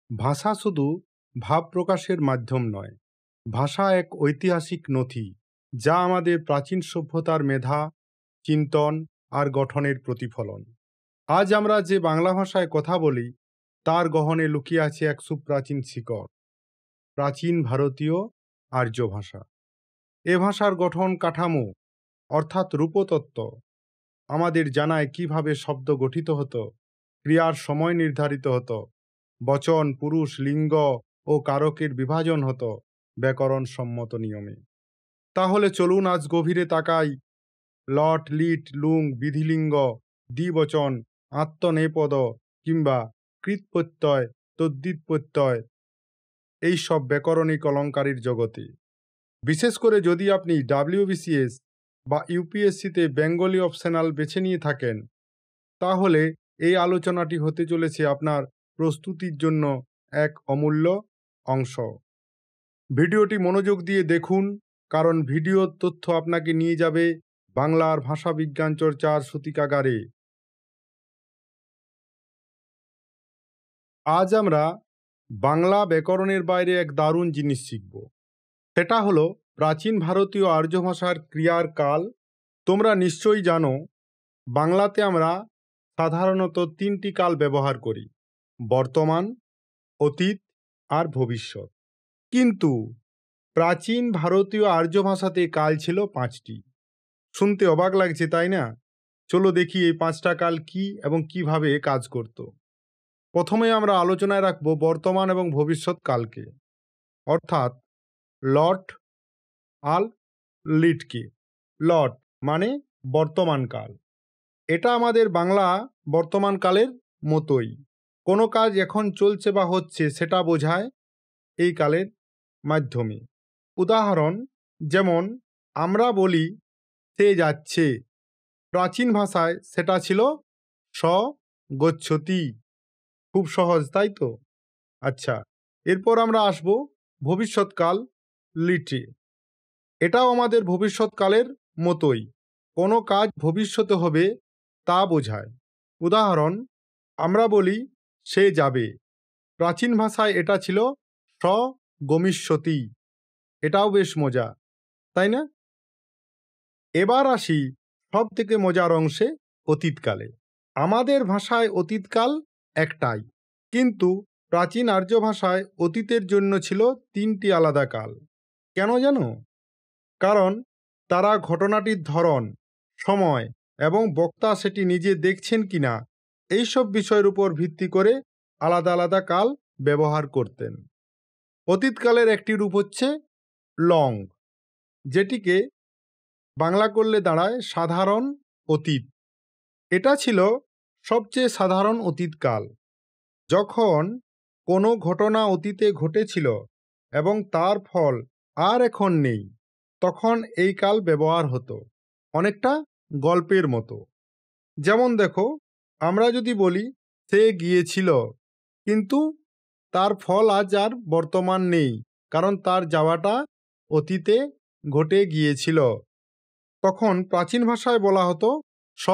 ভাষা শুধু ভাব প্রকাশের মাধ্যম নয়, ভাষা এক ঐতিহাসিক নথি যা আমাদের প্রাচীন সভ্যতার মেধা, চিন্তন আর গঠনের প্রতিফলন। আজ আমরা যে বাংলা ভাষায় কথা বলি তার গহনে লুকিয়ে আছে এক সুপ্রাচীন শিকড়, প্রাচীন ভারতীয় আর্য ভাষা। এ ভাষার গঠন কাঠামো অর্থাৎ রূপতত্ত্ব আমাদের জানায় কিভাবে শব্দ গঠিত হতো, ক্রিয়ার সময় নির্ধারিত হতো, বচন, পুরুষ, লিঙ্গ ও কারকের বিভাজন হতো ব্যাকরণ সম্মত নিয়মে। তাহলে চলুন আজ গভীরে তাকাই লট, লিট, লুং, বিধিলিঙ্গ, দ্বিবচন, আত্মনেপদ কিংবা কৃৎপ্রত্যয়, তদ্ধিত প্রত্যয় এইসব ব্যাকরণিক অলঙ্কারীর জগতে। বিশেষ করে যদি আপনি WBCS বা ইউপিএসসিতে বেঙ্গলি অপশনাল বেছে নিয়ে থাকেন, তাহলে এই আলোচনাটি হতে চলেছে আপনার প্রস্তুতির জন্য এক অমূল্য অংশ। ভিডিওটি মনোযোগ দিয়ে দেখুন, কারণ ভিডিওর তথ্য আপনাকে নিয়ে যাবে বাংলার ভাষা বিজ্ঞান চর্চার সূতিকাগারে। আজ আমরা বাংলা ব্যাকরণের বাইরে এক দারুণ জিনিস শিখব। সেটা হলো প্রাচীন ভারতীয় আর্য ভাষার ক্রিয়ার কাল। তোমরা নিশ্চয়ই জানো, বাংলাতে আমরা সাধারণত তিনটি কাল ব্যবহার করি: বর্তমান, অতীত আর ভবিষ্যৎ। কিন্তু প্রাচীন ভারতীয় আর্য ভাষাতে কাল ছিল পাঁচটি। শুনতে অবাক লাগছে, তাই না? চলো দেখি এই পাঁচটা কাল কি এবং কিভাবে কাজ করত। প্রথমে আমরা আলোচনায় রাখব বর্তমান এবং ভবিষ্যৎ কালকে, অর্থাৎ লট আর লিটকে। লট মানে বর্তমান কাল। এটা আমাদের বাংলা বর্তমান কালের মতোই। কোনো কাজ এখন চলছে বা হচ্ছে সেটা বোঝায় এই কালের মাধ্যমে। উদাহরণ, যেমন আমরা বলি সে যাচ্ছে, প্রাচীন ভাষায় সেটা ছিল স গচ্ছতি। খুব সহজ, তাই তো? আচ্ছা, এরপর আমরা আসব ভবিষ্যৎকাল, লিটে। এটাও আমাদের ভবিষ্যৎকালের মতোই। কোনো কাজ ভবিষ্যতে হবে তা বোঝায়। উদাহরণ, আমরা বলি সে যাবে, প্রাচীন ভাষায় এটা ছিল স গমিষ্যতি। এটাও বেশ মজা, তাই না? এবার আসি সব থেকে মজার অংশে, অতীতকালে। আমাদের ভাষায় অতীতকাল একটাই, কিন্তু প্রাচীন আর্য ভাষায় অতীতের জন্য ছিল তিনটি আলাদা কাল। কেন জানো? কারণ তারা ঘটনাটির ধরন, সময় এবং বক্তা সেটি নিজে দেখছেন কিনা এইসব বিষয়ের উপর ভিত্তি করে আলাদা আলাদা কাল ব্যবহার করতেন। অতীতকালের একটি রূপ হচ্ছে লং, যেটিকে বাংলা করলে দাঁড়ায় সাধারণ অতীত। এটা ছিল সবচেয়ে সাধারণ অতীতকাল। যখন কোনো ঘটনা অতীতে ঘটেছিল এবং তার ফল আর এখন নেই, তখন এই কাল ব্যবহার হতো, অনেকটা গল্পের মতো। যেমন দেখো, আমরা যদি বলি সে গিয়েছিল, কিন্তু তার ফল আজ আর বর্তমান নেই, কারণ তার যাওয়াটা অতীতে ঘটে গিয়েছিল। তখন প্রাচীন ভাষায় বলা হতো স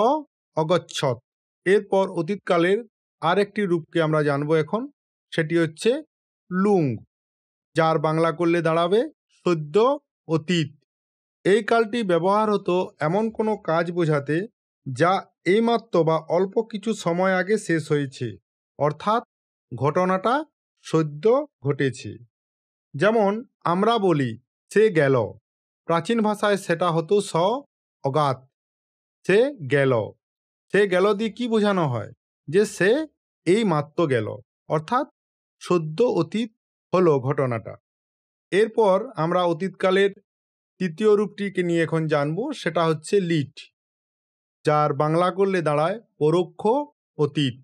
অগচ্ছত। এরপর অতীতকালের আর একটি রূপকে আমরা জানবো এখন, সেটি হচ্ছে লুং, যার বাংলা করলে দাঁড়াবে সদ্য অতীত। এই কালটি ব্যবহার হতো এমন কোনো কাজ বোঝাতে যা এইমাত্র বা অল্প কিছু সময় আগে শেষ হয়েছে, অর্থাৎ ঘটনাটা সদ্য ঘটেছে। যেমন আমরা বলি সে গেল, প্রাচীন ভাষায় সেটা হতো স অগাত। সে গেল, সে গেল দিয়ে কি বোঝানো হয়? যে সে এই মাত্র গেল, অর্থাৎ সদ্য অতীত হলো ঘটনাটা। এরপর আমরা অতীতকালের তৃতীয় রূপটিকে নিয়ে এখন জানবো, সেটা হচ্ছে লিট, যার বাংলা করলে দাঁড়ায় পরোক্ষ অতীত।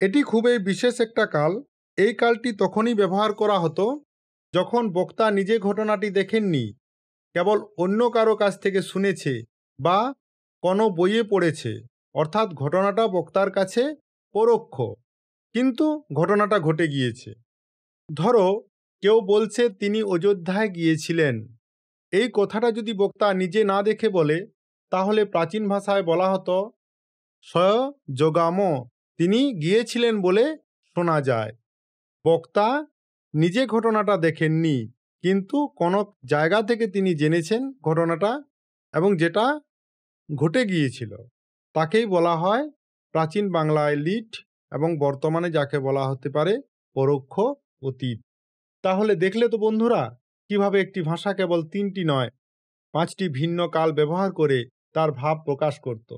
এটি খুবই বিশেষ একটা কাল। এই কালটি তখনই ব্যবহার করা হতো যখন বক্তা নিজে ঘটনাটি দেখেননি, কেবল অন্য কারো কাছ থেকে শুনেছে বা কোনো বইয়ে পড়েছে, অর্থাৎ ঘটনাটা বক্তার কাছে পরোক্ষ, কিন্তু ঘটনাটা ঘটে গিয়েছে। ধরো কেউ বলছে তিনি অযোধ্যায় গিয়েছিলেন। এই কথাটা যদি বক্তা নিজে না দেখে বলে, তাহলে প্রাচীন ভাষায় বলা হতো স যোগাম, তিনি গিয়েছিলেন বলে শোনা যায়। বক্তা নিজে ঘটনাটা দেখেননি, কিন্তু কোনো জায়গা থেকে তিনি জেনেছেন ঘটনাটা এবং যেটা ঘটে গিয়েছিল। তাকেই বলা হয় প্রাচীন বাংলায় লিট, এবং বর্তমানে যাকে বলা হতে পারে পরোক্ষ অতীত। তাহলে দেখলে তো বন্ধুরা, কিভাবে একটি ভাষা কেবল 3টি নয় 5টি ভিন্ন কাল ব্যবহার করে তার ভাব প্রকাশ করত।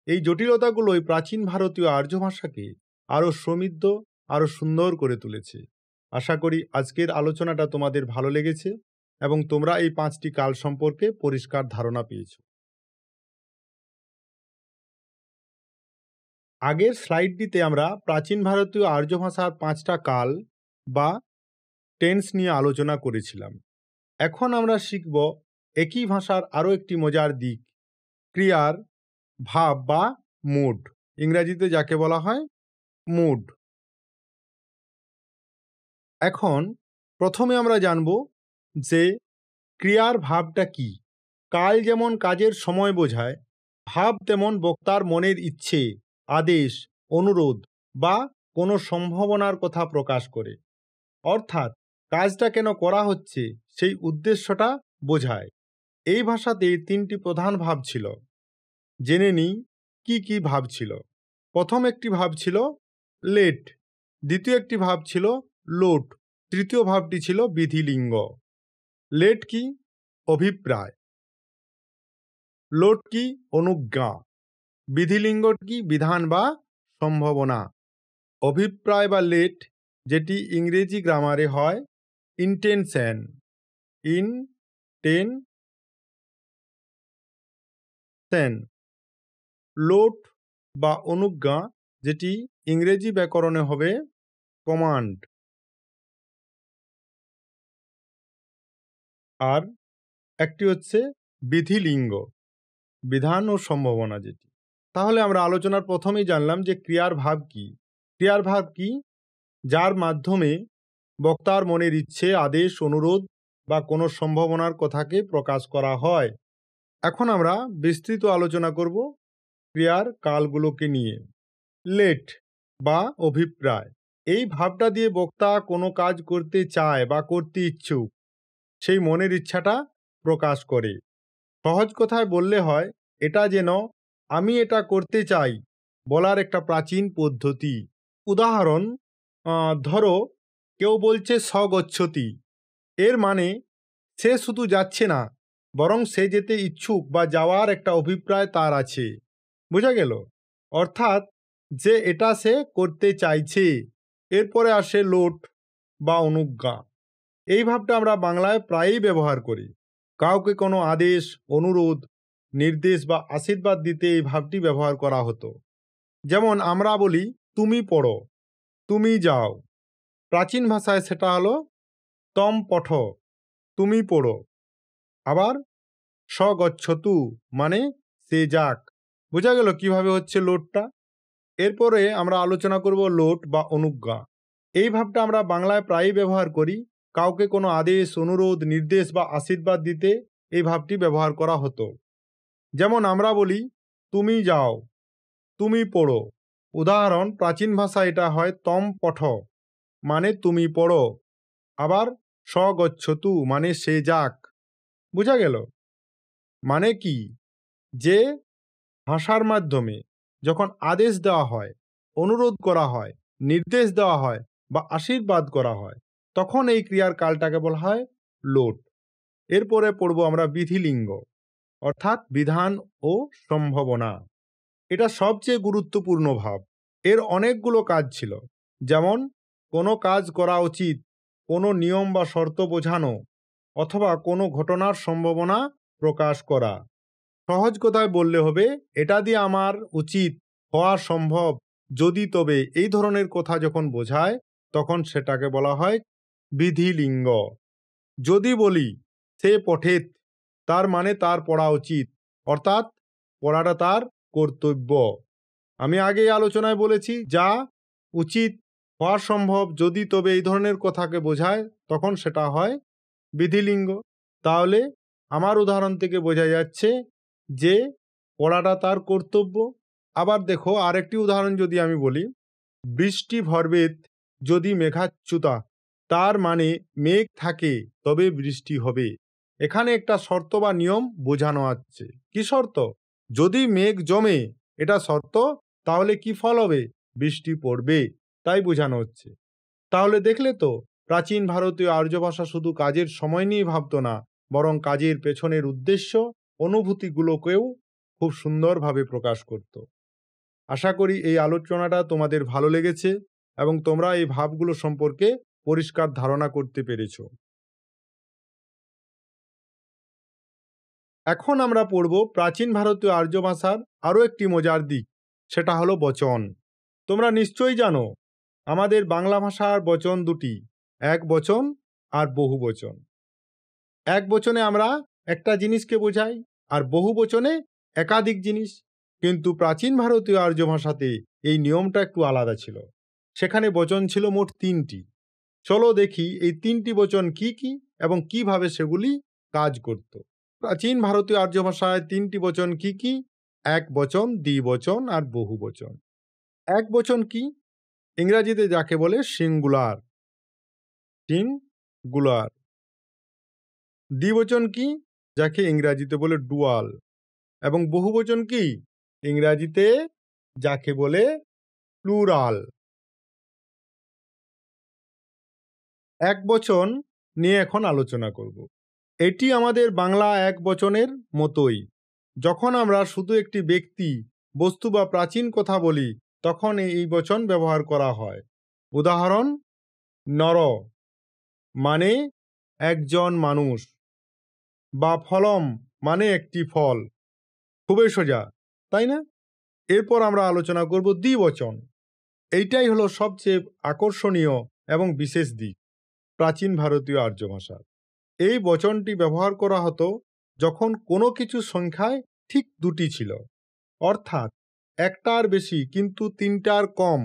এই জটিলতাগুলোই প্রাচীন ভারতীয় আর্য ভাষাকে আরও সমৃদ্ধ, আরও সুন্দর করে তুলেছে। আশা করি আজকের আলোচনাটা তোমাদের ভালো লেগেছে এবং তোমরা এই 5টি কাল সম্পর্কে পরিষ্কার ধারণা পেয়েছ। আগের স্লাইডটিতে আমরা প্রাচীন ভারতীয় আর্য ভাষার 5টা কাল বা টেন্স নিয়ে আলোচনা করেছিলাম। এখন আমরা শিখব একই ভাষার আরও একটি মজার দিক, ক্রিয়ার ভাব বা মুড, ইংরেজিতে যাকে বলা হয় মুড। এখন প্রথমে আমরা জানব যে ক্রিয়ার ভাবটা কি। কাল যেমন কাজের সময় বোঝায়, ভাব তেমন বক্তার মনের ইচ্ছে, আদেশ, অনুরোধ বা কোনো সম্ভাবনার কথা প্রকাশ করে। অর্থাৎ কাজটা কেন করা হচ্ছে সেই উদ্দেশ্যটা বোঝায়। এই ভাষাতে 3টি প্রধান ভাব ছিল। জেনে নিই কি কি ভাব ছিল। প্রথম একটি ভাব ছিল লেট, দ্বিতীয় একটি ভাব ছিল লোট, তৃতীয় ভাবটি ছিল বিধিলিঙ্গ। লেট কি? অভিপ্রায়। লোট কি? অনুজ্ঞা। বিধিলিঙ্গ কি? বিধান বা সম্ভাবনা। অভিপ্রায় বা লেট, যেটি ইংরেজি গ্রামারে হয় ইন্টেনশন, লোট বা অনুজ্ঞা, যেটি ইংরেজি ব্যাকরণে হবে কমান্ড। আর একটি হচ্ছে বিধিলিঙ্গ, বিধান ও সম্ভাবনা যেটি। তাহলে আমরা আলোচনার প্রথমেই জানলাম যে ক্রিয়ার ভাব কি। ক্রিয়ার ভাব কি? যার মাধ্যমে বক্তার মনের ইচ্ছে, আদেশ, অনুরোধ বা কোনো সম্ভাবনার কথাকে প্রকাশ করা হয়। এখন আমরা বিস্তৃত আলোচনা করব ক্রিয়ার কালগুলোকে নিয়ে। লেট বা অভিপ্রায়, এই ভাবটা দিয়ে বক্তা কোনো কাজ করতে চায় বা করতে ইচ্ছুক, সেই মনের ইচ্ছাটা প্রকাশ করে। সহজ কথায় বললে হয়, এটা যেন আমি এটা করতে চাই বলার একটা প্রাচীন পদ্ধতি। উদাহরণ, ধরো কেউ বলছে স্বগচ্ছতি, এর মানে সে শুধু যাচ্ছে না, বরং সে যেতে ইচ্ছুক বা যাওয়ার একটা অভিপ্রায় তার আছে। বোঝা গেল? অর্থাৎ যে এটা সে করতে চাইছে। এরপরে আসে লোট বা অনুজ্ঞা। এই ভাবটা আমরা বাংলায় প্রায়ই ব্যবহার করি। কাউকে কোনো আদেশ, অনুরোধ, নির্দেশ বা আশীর্বাদ দিতে এই ভাবটি ব্যবহার করা হতো। যেমন আমরা বলি তুমি পড়ো, তুমি যাও। প্রাচীন ভাষায় সেটা হলো তম পঠ, তুমি পড়ো। আবার স্বগচ্ছতু মানে সে যাক। বোঝা গেল কিভাবে হচ্ছে লোটটা? এরপরে আমরা আলোচনা করব লোট বা অনুজ্ঞা। এই ভাবটা আমরা বাংলায় প্রায়ই ব্যবহার করি। কাউকে কোনো আদেশ, অনুরোধ, নির্দেশ বা আশীর্বাদ দিতে এই ভাবটি ব্যবহার করা হতো। যেমন আমরা বলি তুমি যাও, তুমি পড়ো। উদাহরণ, প্রাচীন ভাষায় এটা হয় তম পঠ মানে তুমি পড়ো। আবার স্বগচ্ছতু মানে সে যাক। বোঝা গেল? মানে কি? যে ভাষার মাধ্যমে যখন আদেশ দেওয়া হয়, অনুরোধ করা হয়, নির্দেশ দেওয়া হয় বা আশীর্বাদ করা হয়, তখন এই ক্রিয়ার কালটাকে বলা হয় লোট। এরপরে পড়ব আমরা বিধিলিঙ্গ, অর্থাৎ বিধান ও সম্ভাবনা। এটা সবচেয়ে গুরুত্বপূর্ণ ভাব। এর অনেকগুলো কাজ ছিল, যেমন কোনো কাজ করা উচিত, কোনো নিয়ম বা শর্ত বোঝানো, অথবা কোনো ঘটনার সম্ভাবনা প্রকাশ করা। সহজ কথায় বললে হবে, এটা দিয়ে আমার উচিত, হওয়া সম্ভব, যদি তবে, এই ধরনের কথা যখন বোঝায় তখন সেটাকে বলা হয় বিধিলিঙ্গ। যদি বলি সে পঠেত, তার মানে তার পড়া উচিত, অর্থাৎ পড়াটা তার কর্তব্য। আমি আগেই আলোচনায় বলেছি, যা উচিত, হওয়া সম্ভব, যদি তবে, এই ধরনের কথাকে বোঝায় তখন সেটা হয় বিধিলিঙ্গ। তাহলে আমার উদাহরণ থেকে বোঝা যাচ্ছে যে পড়াটা তার কর্তব্য। আবার দেখো, আরেকটি উদাহরণ যদি আমি বলি, বৃষ্টি ভরবেত যদি মেঘাচ্যুতা, তার মানে মেঘ থাকে তবে বৃষ্টি হবে। এখানে একটা শর্ত বা নিয়ম বোঝানো আছে। কি শর্ত? যদি মেঘ জমে, এটা শর্ত, তাহলে কি ফল হবে? বৃষ্টি পড়বে, তাই বোঝানো হচ্ছে। তাহলে দেখলে তো, প্রাচীন ভারতীয় আর্য ভাষা শুধু কাজের সময় নিয়ে ভাবতো না, বরং কাজের পেছনের উদ্দেশ্য, অনুভূতিগুলোকেও খুব সুন্দরভাবে প্রকাশ করত। আশা করি এই আলোচনাটা তোমাদের ভালো লেগেছে এবং তোমরা এই ভাবগুলো সম্পর্কে পরিষ্কার ধারণা করতে পেরেছ। এখন আমরা পড়ব প্রাচীন ভারতীয় আর্য ভাষার আরও একটি মজার দিক, সেটা হলো বচন। তোমরা নিশ্চয়ই জানো আমাদের বাংলা ভাষার বচন দুটি, এক বচন আর বহু বচন। এক বচনে আমরা একটা জিনিসকে বোঝাই আর বহু বচনে একাধিক জিনিস। কিন্তু প্রাচীন ভারতীয় আর্য ভাষাতে এই নিয়মটা একটু আলাদা ছিল। সেখানে বচন ছিল মোট তিনটি। চলো দেখি এই তিনটি বচন কি কি এবং কিভাবে সেগুলি কাজ করত। প্রাচীন ভারতীয় আর্য ভাষায় তিনটি বচন কি কি? এক বচন, দ্বিবচন আর বহু বচন। এক বচন কি? ইংরাজিতে যাকে বলে সিঙ্গুলার। সিঙ্গুলার। দ্বিবচন কি? যাকে ইংরাজিতে বলে ডুয়াল। এবং বহুবচন কি? ইংরাজিতে যাকে বলে প্লুরাল। এক বচন নিয়ে এখন আলোচনা করব। এটি আমাদের বাংলা এক বচনের মতোই। যখন আমরা শুধু একটি ব্যক্তি, বস্তু বা প্রাচীন কথা বলি, তখন এই বচন ব্যবহার করা হয়। উদাহরণ: নর মানে একজন মানুষ, বা ফলম মানে একটি ফল। খুবই সোজা, তাই না? এরপর আমরা আলোচনা করব দ্বিবচন। এইটাই হলো সবচেয়ে আকর্ষণীয় এবং বিশেষ দিক প্রাচীন ভারতীয় আর্য ভাষার। এই বচনটি ব্যবহার করা হতো যখন কোনো কিছু সংখ্যায় ঠিক দুটি ছিল, অর্থাৎ একটার বেশি কিন্তু তিনটার কম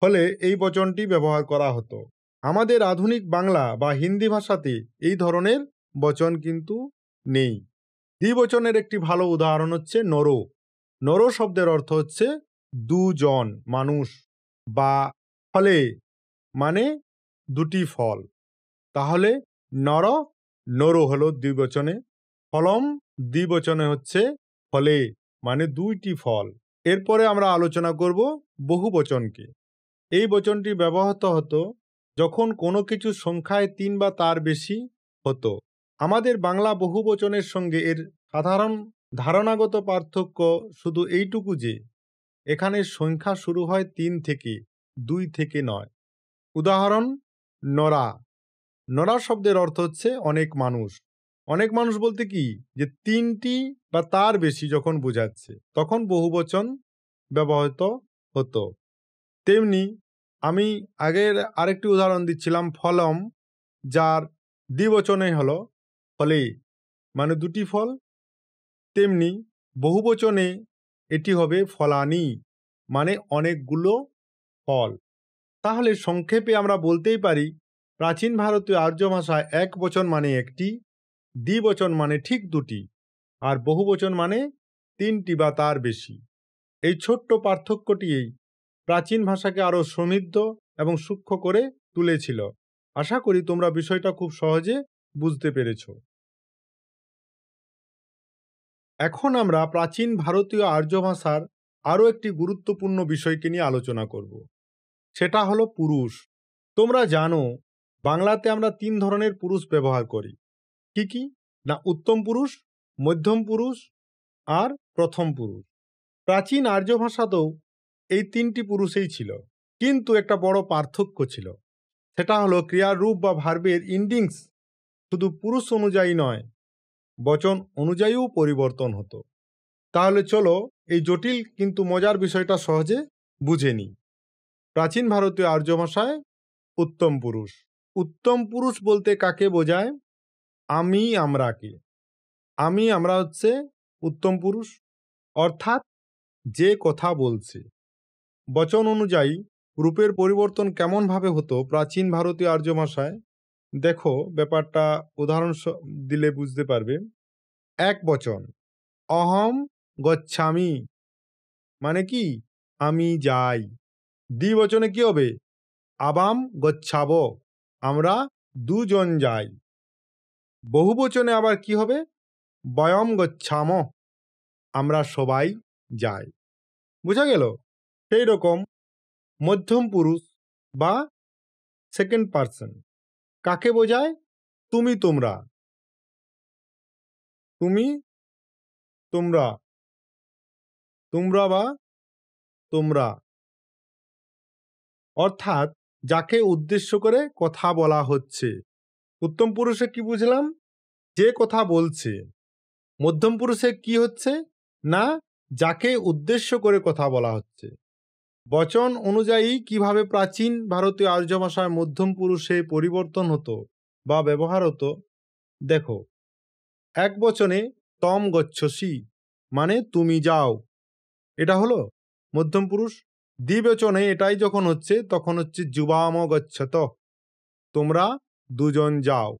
হলে এই বচনটি ব্যবহার করা হতো। আমাদের আধুনিক বাংলা বা হিন্দি ভাষাতে এই ধরনের বচন কিন্তু নেই। দ্বিবচনের একটি ভালো উদাহরণ হচ্ছে নর। নর শব্দের অর্থ হচ্ছে দুজন মানুষ, বা ফলে মানে দুটি ফল। তাহলে নর, নর হলো দ্বিবচনে, ফলম দ্বিবচনে হচ্ছে ফলে মানে দুইটি ফল। এরপরে আমরা আলোচনা করব বহু বচনকে। এই বচনটি ব্যবহৃত হতো যখন কোনো কিছু সংখ্যায় তিন বা তার বেশি হতো। আমাদের বাংলা বহু বচনের সঙ্গে এর সাধারণ ধারণাগত পার্থক্য শুধু এইটুকু যে এখানে সংখ্যা শুরু হয় তিন থেকে, দুই থেকে নয়। উদাহরণ: নরা। নরা শব্দের অর্থ হচ্ছে অনেক মানুষ। অনেক মানুষ বলতে কি, যে তিনটি বা তার বেশি যখন বোঝাচ্ছে তখন বহুবচন ব্যবহৃত হতো। তেমনি আমি আগের আরেকটি উদাহরণ দিচ্ছিলাম ফলম, যার দ্বিবচনে হলো ফলে মানে দুটি ফল। তেমনি বহুবচনে এটি হবে ফলানি মানে অনেকগুলো ফল। তাহলে সংক্ষেপে আমরা বলতেই পারি প্রাচীন ভারতীয় আর্য ভাষায় এক বচন মানে একটি, দ্বিবচন মানে ঠিক দুটি, আর বহুবচন মানে তিনটি বা তার বেশি। এই ছোট্ট পার্থক্যটিই প্রাচীন ভাষাকে আরও সমৃদ্ধ এবং সূক্ষ্ম করে তুলেছিল। আশা করি তোমরা বিষয়টা খুব সহজে বুঝতে পেরেছ। এখন আমরা প্রাচীন ভারতীয় আর্য ভাষার আরও একটি গুরুত্বপূর্ণ বিষয়কে নিয়ে আলোচনা করব। সেটা হলো পুরুষ। তোমরা জানো বাংলাতে আমরা তিন ধরনের পুরুষ ব্যবহার করি। কি কি? না, উত্তম পুরুষ, মধ্যম পুরুষ আর প্রথম পুরুষ। প্রাচীন আর্য ভাষাতেও এই তিনটি পুরুষই ছিল, কিন্তু একটা বড় পার্থক্য ছিল। সেটা হলো ক্রিয়ার রূপ বা ভার্বের ইন্ডিংস শুধু পুরুষ অনুযায়ী নয়, বচন অনুযায়ীও পরিবর্তন হতো। তাহলে চলো এই জটিল কিন্তু মজার বিষয়টা সহজে বুঝে নিই। প্রাচীন ভারতীয় আর্য ভাষায় উত্তম পুরুষ। উত্তম পুরুষ বলতে কাকে বোঝায়? আমি আমরাকে। আমি আমরা হচ্ছে উত্তম পুরুষ, অর্থাৎ যে কথা বলছে। বচন অনুযায়ী রূপের পরিবর্তন কেমনভাবে হতো প্রাচীন ভারতীয় আর্য ভাষায়? দেখো, ব্যাপারটা উদাহরণ দিলে বুঝতে পারবে। এক বচন অহম গচ্ছামি মানে কি? আমি যাই। দ্বিবচনে কি হবে? আবাম গচ্ছাবো, আমরা দুজন যাই। বহুবচনে আবার কি হবে? বয়ম গচ্ছামো, আমরা সবাই যাই। বুঝা গেল? সেই রকম মধ্যম পুরুষ বা সেকেন্ড পারসন কাকে বোঝায়? তুমি তোমরা, তুমি তোমরা, তোমরা বা তোমরা, অর্থাৎ যাকে উদ্দেশ্য করে কথা বলা হচ্ছে। উত্তম পুরুষে কি বুঝলাম? যে কথা বলছে। মধ্যম পুরুষে কি হচ্ছে না, যাকে উদ্দেশ্য করে কথা বলা হচ্ছে। বচন অনুযায়ী কিভাবে প্রাচীন ভারতীয় আর্য ভাষার মধ্যম পুরুষে পরিবর্তন হতো বা ব্যবহার হতো দেখো। এক বচনে তম গচ্ছসি মানে তুমি যাও, এটা হলো মধ্যম পুরুষ। দ্বিবচনে এটাই যখন হচ্ছে তখন হচ্ছে যুবাম গচ্ছত, তোমরা দুজন যাও।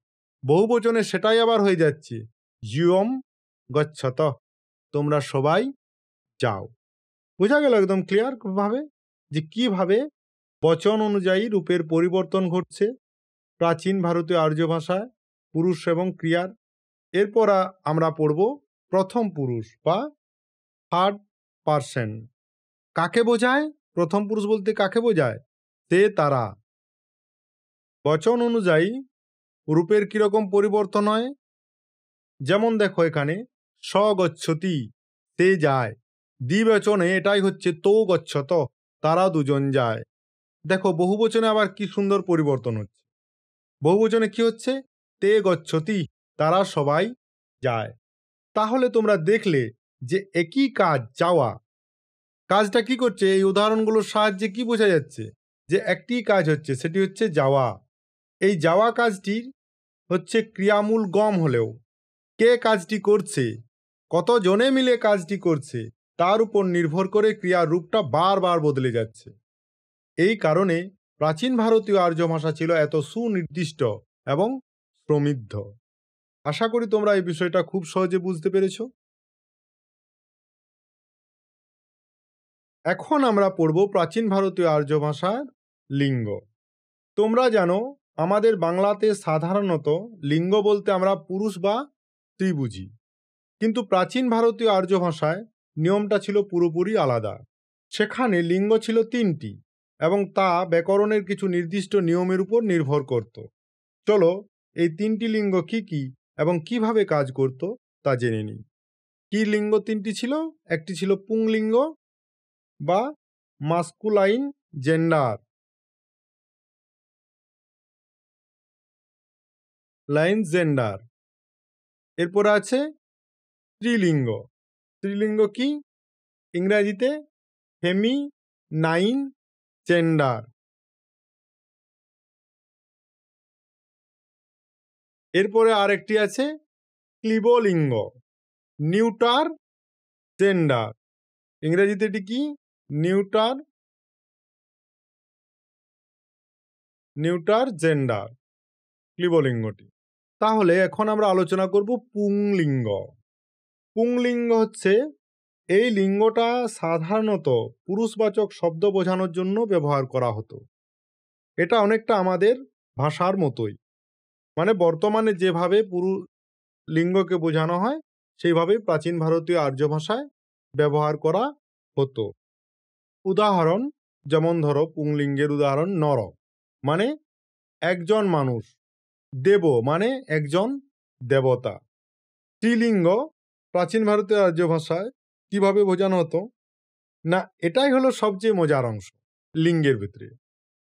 বহুবচনে সেটাই আবার হয়ে যাচ্ছে ইয়ম গচ্ছত, তোমরা সবাই যাও। বোঝা গেল একদম ক্লিয়ার ভাবে যে কিভাবে বচন অনুযায়ী রূপের পরিবর্তন ঘটছে প্রাচীন ভারতীয় আর্য ভাষায় পুরুষ এবং ক্রিয়ার। এরপর আমরা পড়ব প্রথম পুরুষ বা থার্ড পারসন। কাকে বোঝায়? প্রথম পুরুষ বলতে কাকে বোঝায়? সে তারা। বচন অনুযায়ী রূপের কিরকম পরিবর্তন হয়? যেমন দেখো এখানে স গচ্ছতি, সে যায়। দ্বিবচনে এটাই হচ্ছে তো গচ্ছত, তারা দুজন যায়। দেখো বহুবচনে আবার কি সুন্দর পরিবর্তন হচ্ছে। বহুবচনে কি হচ্ছে? তে গচ্ছতি, তারা সবাই যায়। তাহলে তোমরা দেখলে যে একই কাজ, যাওয়া, কাজটা কি করছে? এই উদাহরণগুলোর সাহায্যে কি বোঝা যাচ্ছে? যে একটি কাজ হচ্ছে, সেটি হচ্ছে যাওয়া। এই যাওয়া কাজটি হচ্ছে ক্রিয়ামূল গম হলেও কে কাজটি করছে, কতজনে মিলে কাজটি করছে, তার উপর নির্ভর করে ক্রিয়ার রূপটা বারবার বদলে যাচ্ছে। এই কারণে প্রাচীন ভারতীয় আর্য ভাষা ছিল এত সুনির্দিষ্ট এবং সমৃদ্ধ। আশা করি তোমরা এই বিষয়টা খুব সহজে বুঝতে পেরেছ। এখন আমরা পড়ব প্রাচীন ভারতীয় আর্য ভাষার লিঙ্গ। তোমরা জানো আমাদের বাংলাতে সাধারণত লিঙ্গ বলতে আমরা পুরুষ বা স্ত্রী বুঝি, কিন্তু প্রাচীন ভারতীয় আর্য ভাষায় নিয়মটা ছিল পুরোপুরি আলাদা। সেখানে লিঙ্গ ছিল তিনটি এবং তা ব্যাকরণের কিছু নির্দিষ্ট নিয়মের উপর নির্ভর করত। চলো এই তিনটি লিঙ্গ কি কি এবং কিভাবে কাজ করত তা জেনে নিই। কি লিঙ্গ তিনটি ছিল? একটি ছিল পুংলিঙ্গ বা মাস্কুলাইন জেন্ডার, লাইন জেন্ডার। এরপরে আছে স্ত্রীলিঙ্গ। স্ত্রীলিঙ্গ কি? ইংরেজিতে ফেমিনাইন জেন্ডার। এরপরে আরেকটি আছে ক্লিবলিঙ্গ, নিউটার জেন্ডার। ইংরেজিতে এটি কি? নিউটার জেন্ডার, ক্লিবলিঙ্গটি। তাহলে এখন আমরা আলোচনা করব পুংলিঙ্গ। পুংলিঙ্গ হচ্ছে এই লিঙ্গটা সাধারণত পুরুষবাচক শব্দ বোঝানোর জন্য ব্যবহার করা হতো। এটা অনেকটা আমাদের ভাষার মতোই, মানে বর্তমানে যেভাবে লিঙ্গকে বোঝানো হয় সেইভাবেই প্রাচীন ভারতীয় আর্য ভাষায় ব্যবহার করা হতো। উদাহরণ যেমন ধরো পুংলিঙ্গের উদাহরণ নর মানে একজন মানুষ, দেব মানে একজন দেবতা। স্ত্রীলিঙ্গ প্রাচীন ভারতীয় আর্য ভাষায় কিভাবে বোঝানো হতো না, এটাই হলো সবচেয়ে মজার অংশ লিঙ্গের ভিতরে।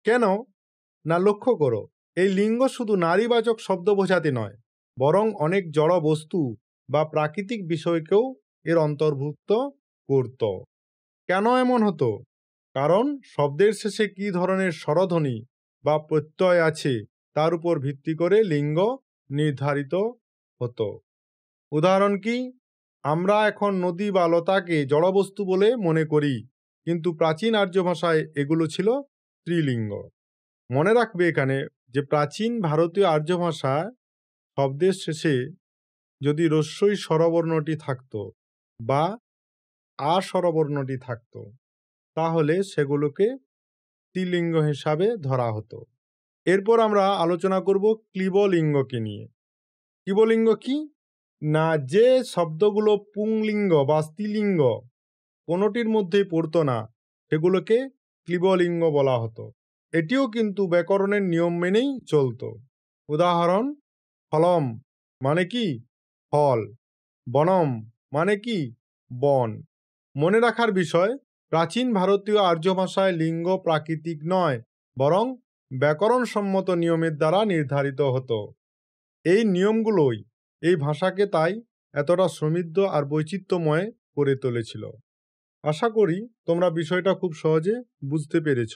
কেন না, লক্ষ্য করো এই লিঙ্গ শুধু নারীবাচক শব্দ বোঝাতে নয়, বরং অনেক জড় বস্তু বা প্রাকৃতিক বিষয়কেও এর অন্তর্ভুক্ত করত। কেন এমন হতো? কারণ শব্দের শেষে কী ধরনের স্বরধ্বনি বা প্রত্যয় আছে তার উপর ভিত্তি করে লিঙ্গ নির্ধারিত হতো। উদাহরণ কি? আমরা এখন নদী বা লতাকে জড়বস্তু বলে মনে করি, কিন্তু প্রাচীন আর্য ভাষায় এগুলো ছিল স্ত্রীলিঙ্গ। মনে রাখবে এখানে যে প্রাচীন ভারতীয় আর্য ভাষায় শব্দের শেষে যদি রস্যই স্বরবর্ণটি থাকতো বা আ স্বরবর্ণটি থাকতো তাহলে সেগুলোকে স্ত্রীলিঙ্গ হিসাবে ধরা হতো। এরপর আমরা আলোচনা করব ক্লীবলিঙ্গকে নিয়ে। ক্লীবলিঙ্গ কি না, যে শব্দগুলো পুংলিঙ্গ বা স্ত্রীলিঙ্গ কোনোটির মধ্যেই পড়তো না সেগুলোকে ক্লীবলিঙ্গ বলা হতো। এটিও কিন্তু ব্যাকরণের নিয়ম মেনেই চলতো। উদাহরণ, ফলম মানে কি ফল, বনম মানে কি বন। মনে রাখার বিষয়, প্রাচীন ভারতীয় আর্য ভাষায় লিঙ্গ প্রাকৃতিক নয়, বরং ব্যাকরণসম্মত নিয়মের দ্বারা নির্ধারিত হতো। এই নিয়মগুলোই এই ভাষাকে তাই এতটা সমৃদ্ধ আর বৈচিত্র্যময় করে তুলেছিল। আশা করি তোমরা বিষয়টা খুব সহজে বুঝতে পেরেছ।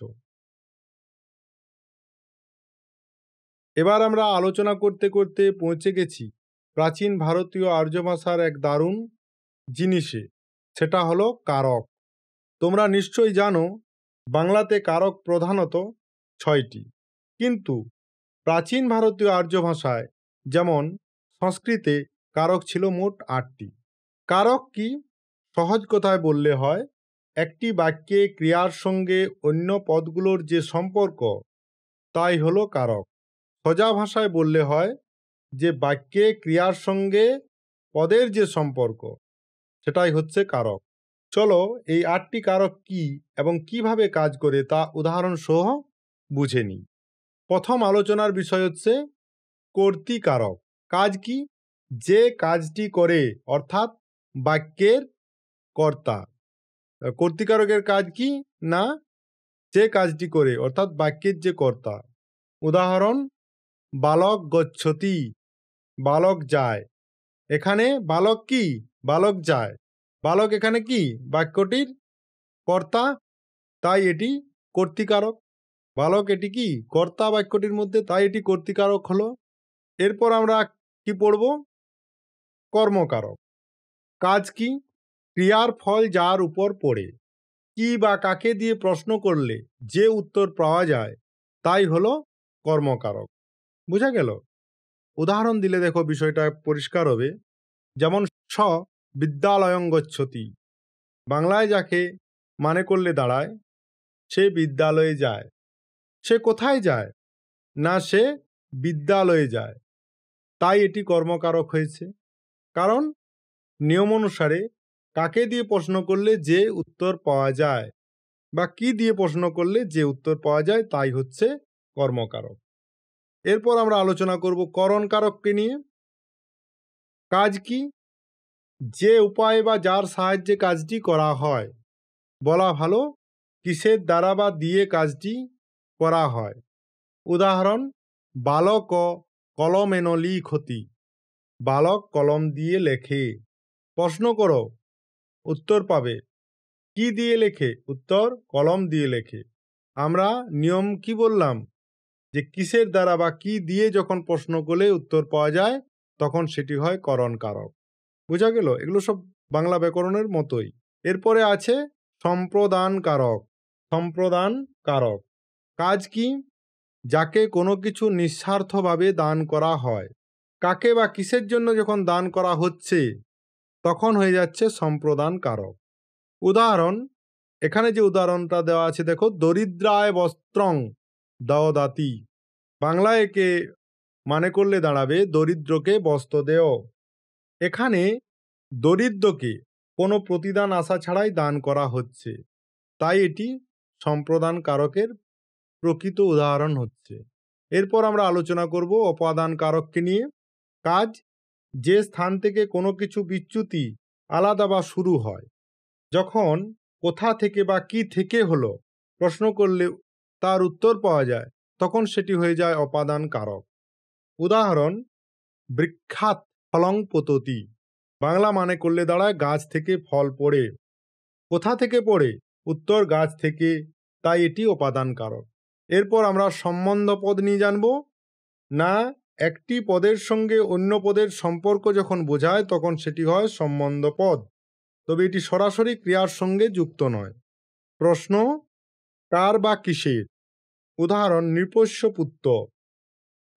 এবার আমরা আলোচনা করতে করতে পৌঁছে গেছি প্রাচীন ভারতীয় আর্য ভাষার এক দারুণ জিনিসে, সেটা হলো কারক। তোমরা নিশ্চয়ই জানো বাংলাতে কারক প্রধানত 6টি, কিন্তু প্রাচীন ভারতীয় আর্য ভাষায় যেমন সংস্কৃতে কারক ছিল মোট 8টি। কারক কি? সহজ কথায় বললে হয়, একটি বাক্যে ক্রিয়ার সঙ্গে অন্য পদগুলোর যে সম্পর্ক তাই হলো কারক। সোজা ভাষায় বললে হয় যে বাক্যে ক্রিয়ার সঙ্গে পদের যে সম্পর্ক সেটাই হচ্ছে কারক। চলো এই 8টি কারক কি এবং কিভাবে কাজ করে তা উদাহরণ সহ বুঝে নিই। প্রথম আলোচনার বিষয় হচ্ছে কর্তৃকারক। কাজ কি? যে কাজটি করে, অর্থাৎ বাক্যের কর্তা। কর্তৃকারকের কাজ কি না, যে কাজটি করে অর্থাৎ বাক্যের যে কর্তা। উদাহরণ, বালক গচ্ছতি, বালক যায়। এখানে বালক কি? বালক যায়। বালক এখানে কি? বাক্যটির কর্তা, তাই এটি কর্তৃকারক। বালক এটি কি? কর্তা বাক্যটির মধ্যে, তাই এটি কর্তৃকারক হলো। এরপর আমরা কি পড়ব? কর্মকারক। কাজ কি? ক্রিয়ার ফল যার উপর পড়ে, কি বা কাকে দিয়ে প্রশ্ন করলে যে উত্তর পাওয়া যায় তাই হলো কর্মকারক। বুঝা গেল? উদাহরণ দিলে দেখো বিষয়টা পরিষ্কার হবে। যেমন স বিদ্যালয়ং গচ্ছতি, বাংলায় যাকে মানে করলে দাঁড়ায় সে বিদ্যালয়ে যায়। সে কোথায় যায়? না, সে বিদ্যালয়ে যায়, তাই এটি কর্মকারক হয়েছে। কারণ নিয়ম অনুসারে কাকে দিয়ে প্রশ্ন করলে যে উত্তর পাওয়া যায় বা কি দিয়ে প্রশ্ন করলে যে উত্তর পাওয়া যায় তাই হচ্ছে কর্মকারক। এরপর আমরা আলোচনা করব করণকারককে নিয়ে। কাজ কি? যে উপায় বা যার সাহায্যে কাজটি করা হয়। বলা ভালো, কিসের দ্বারা বা দিয়ে কাজটি করা হয়। উদাহরণ, বালক কলমেন লিখতি, বালক কলম দিয়ে লেখে। প্রশ্ন করো, উত্তর পাবে। কি দিয়ে লেখে? উত্তর কলম দিয়ে লেখে। আমরা নিয়ম কি বললাম? যে কিসের দ্বারা বা কি দিয়ে যখন প্রশ্ন করলে উত্তর পাওয়া যায় তখন সেটি হয় করণকারক। বোঝা গেল? এগুলো সব বাংলা ব্যাকরণের মতোই। এরপরে আছে সম্প্রদান কারক। সম্প্রদান কারক কাজ কি? যাকে কোনো কিছু নিঃস্বার্থভাবে দান করা হয়। কাকে বা কিসের জন্য যখন দান করা হচ্ছে তখন হয়ে যাচ্ছে সম্প্রদান কারক। উদাহরণ, এখানে যে উদাহরণটা দেওয়া আছে দেখো, দরিদ্রায় বস্ত্রং দদাতি। বাংলায় একে মানে করলে দাঁড়াবে দরিদ্রকে বস্ত্র দেও। এখানে দরিদ্রকে কোনো প্রতিদান আশা ছাড়াই দান করা হচ্ছে, তাই এটি সম্প্রদান কারকের প্রকৃত উদাহরণ হচ্ছে। এরপর আমরা আলোচনা করব অপাদান কারককে নিয়ে। কাজ, যে স্থান থেকে কোনো কিছু বিচ্যুতি আলাদা বা শুরু হয়। যখন কোথা থেকে বা কি থেকে হলো প্রশ্ন করলে তার উত্তর পাওয়া যায় তখন সেটি হয়ে যায় অপাদান কারক। উদাহরণ, বৃক্ষাৎ ফলং পততি। বাংলা মানে করলে দাঁড়ায় গাছ থেকে ফল পড়ে। কোথা থেকে পড়ে? উত্তর গাছ থেকে, তাই এটি অপাদান কারক। এরপর আমরা সম্বন্ধ পদ নিয়ে জানব। না, একটি পদের সঙ্গে অন্য পদের সম্পর্ক যখন বোঝায় তখন সেটি হয় সম্বন্ধ পদ, তবে এটি সরাসরি ক্রিয়ার সঙ্গে যুক্ত নয়। প্রশ্ন, কার বা কিসের? উদাহরণ, নৃপস্য পুত্র,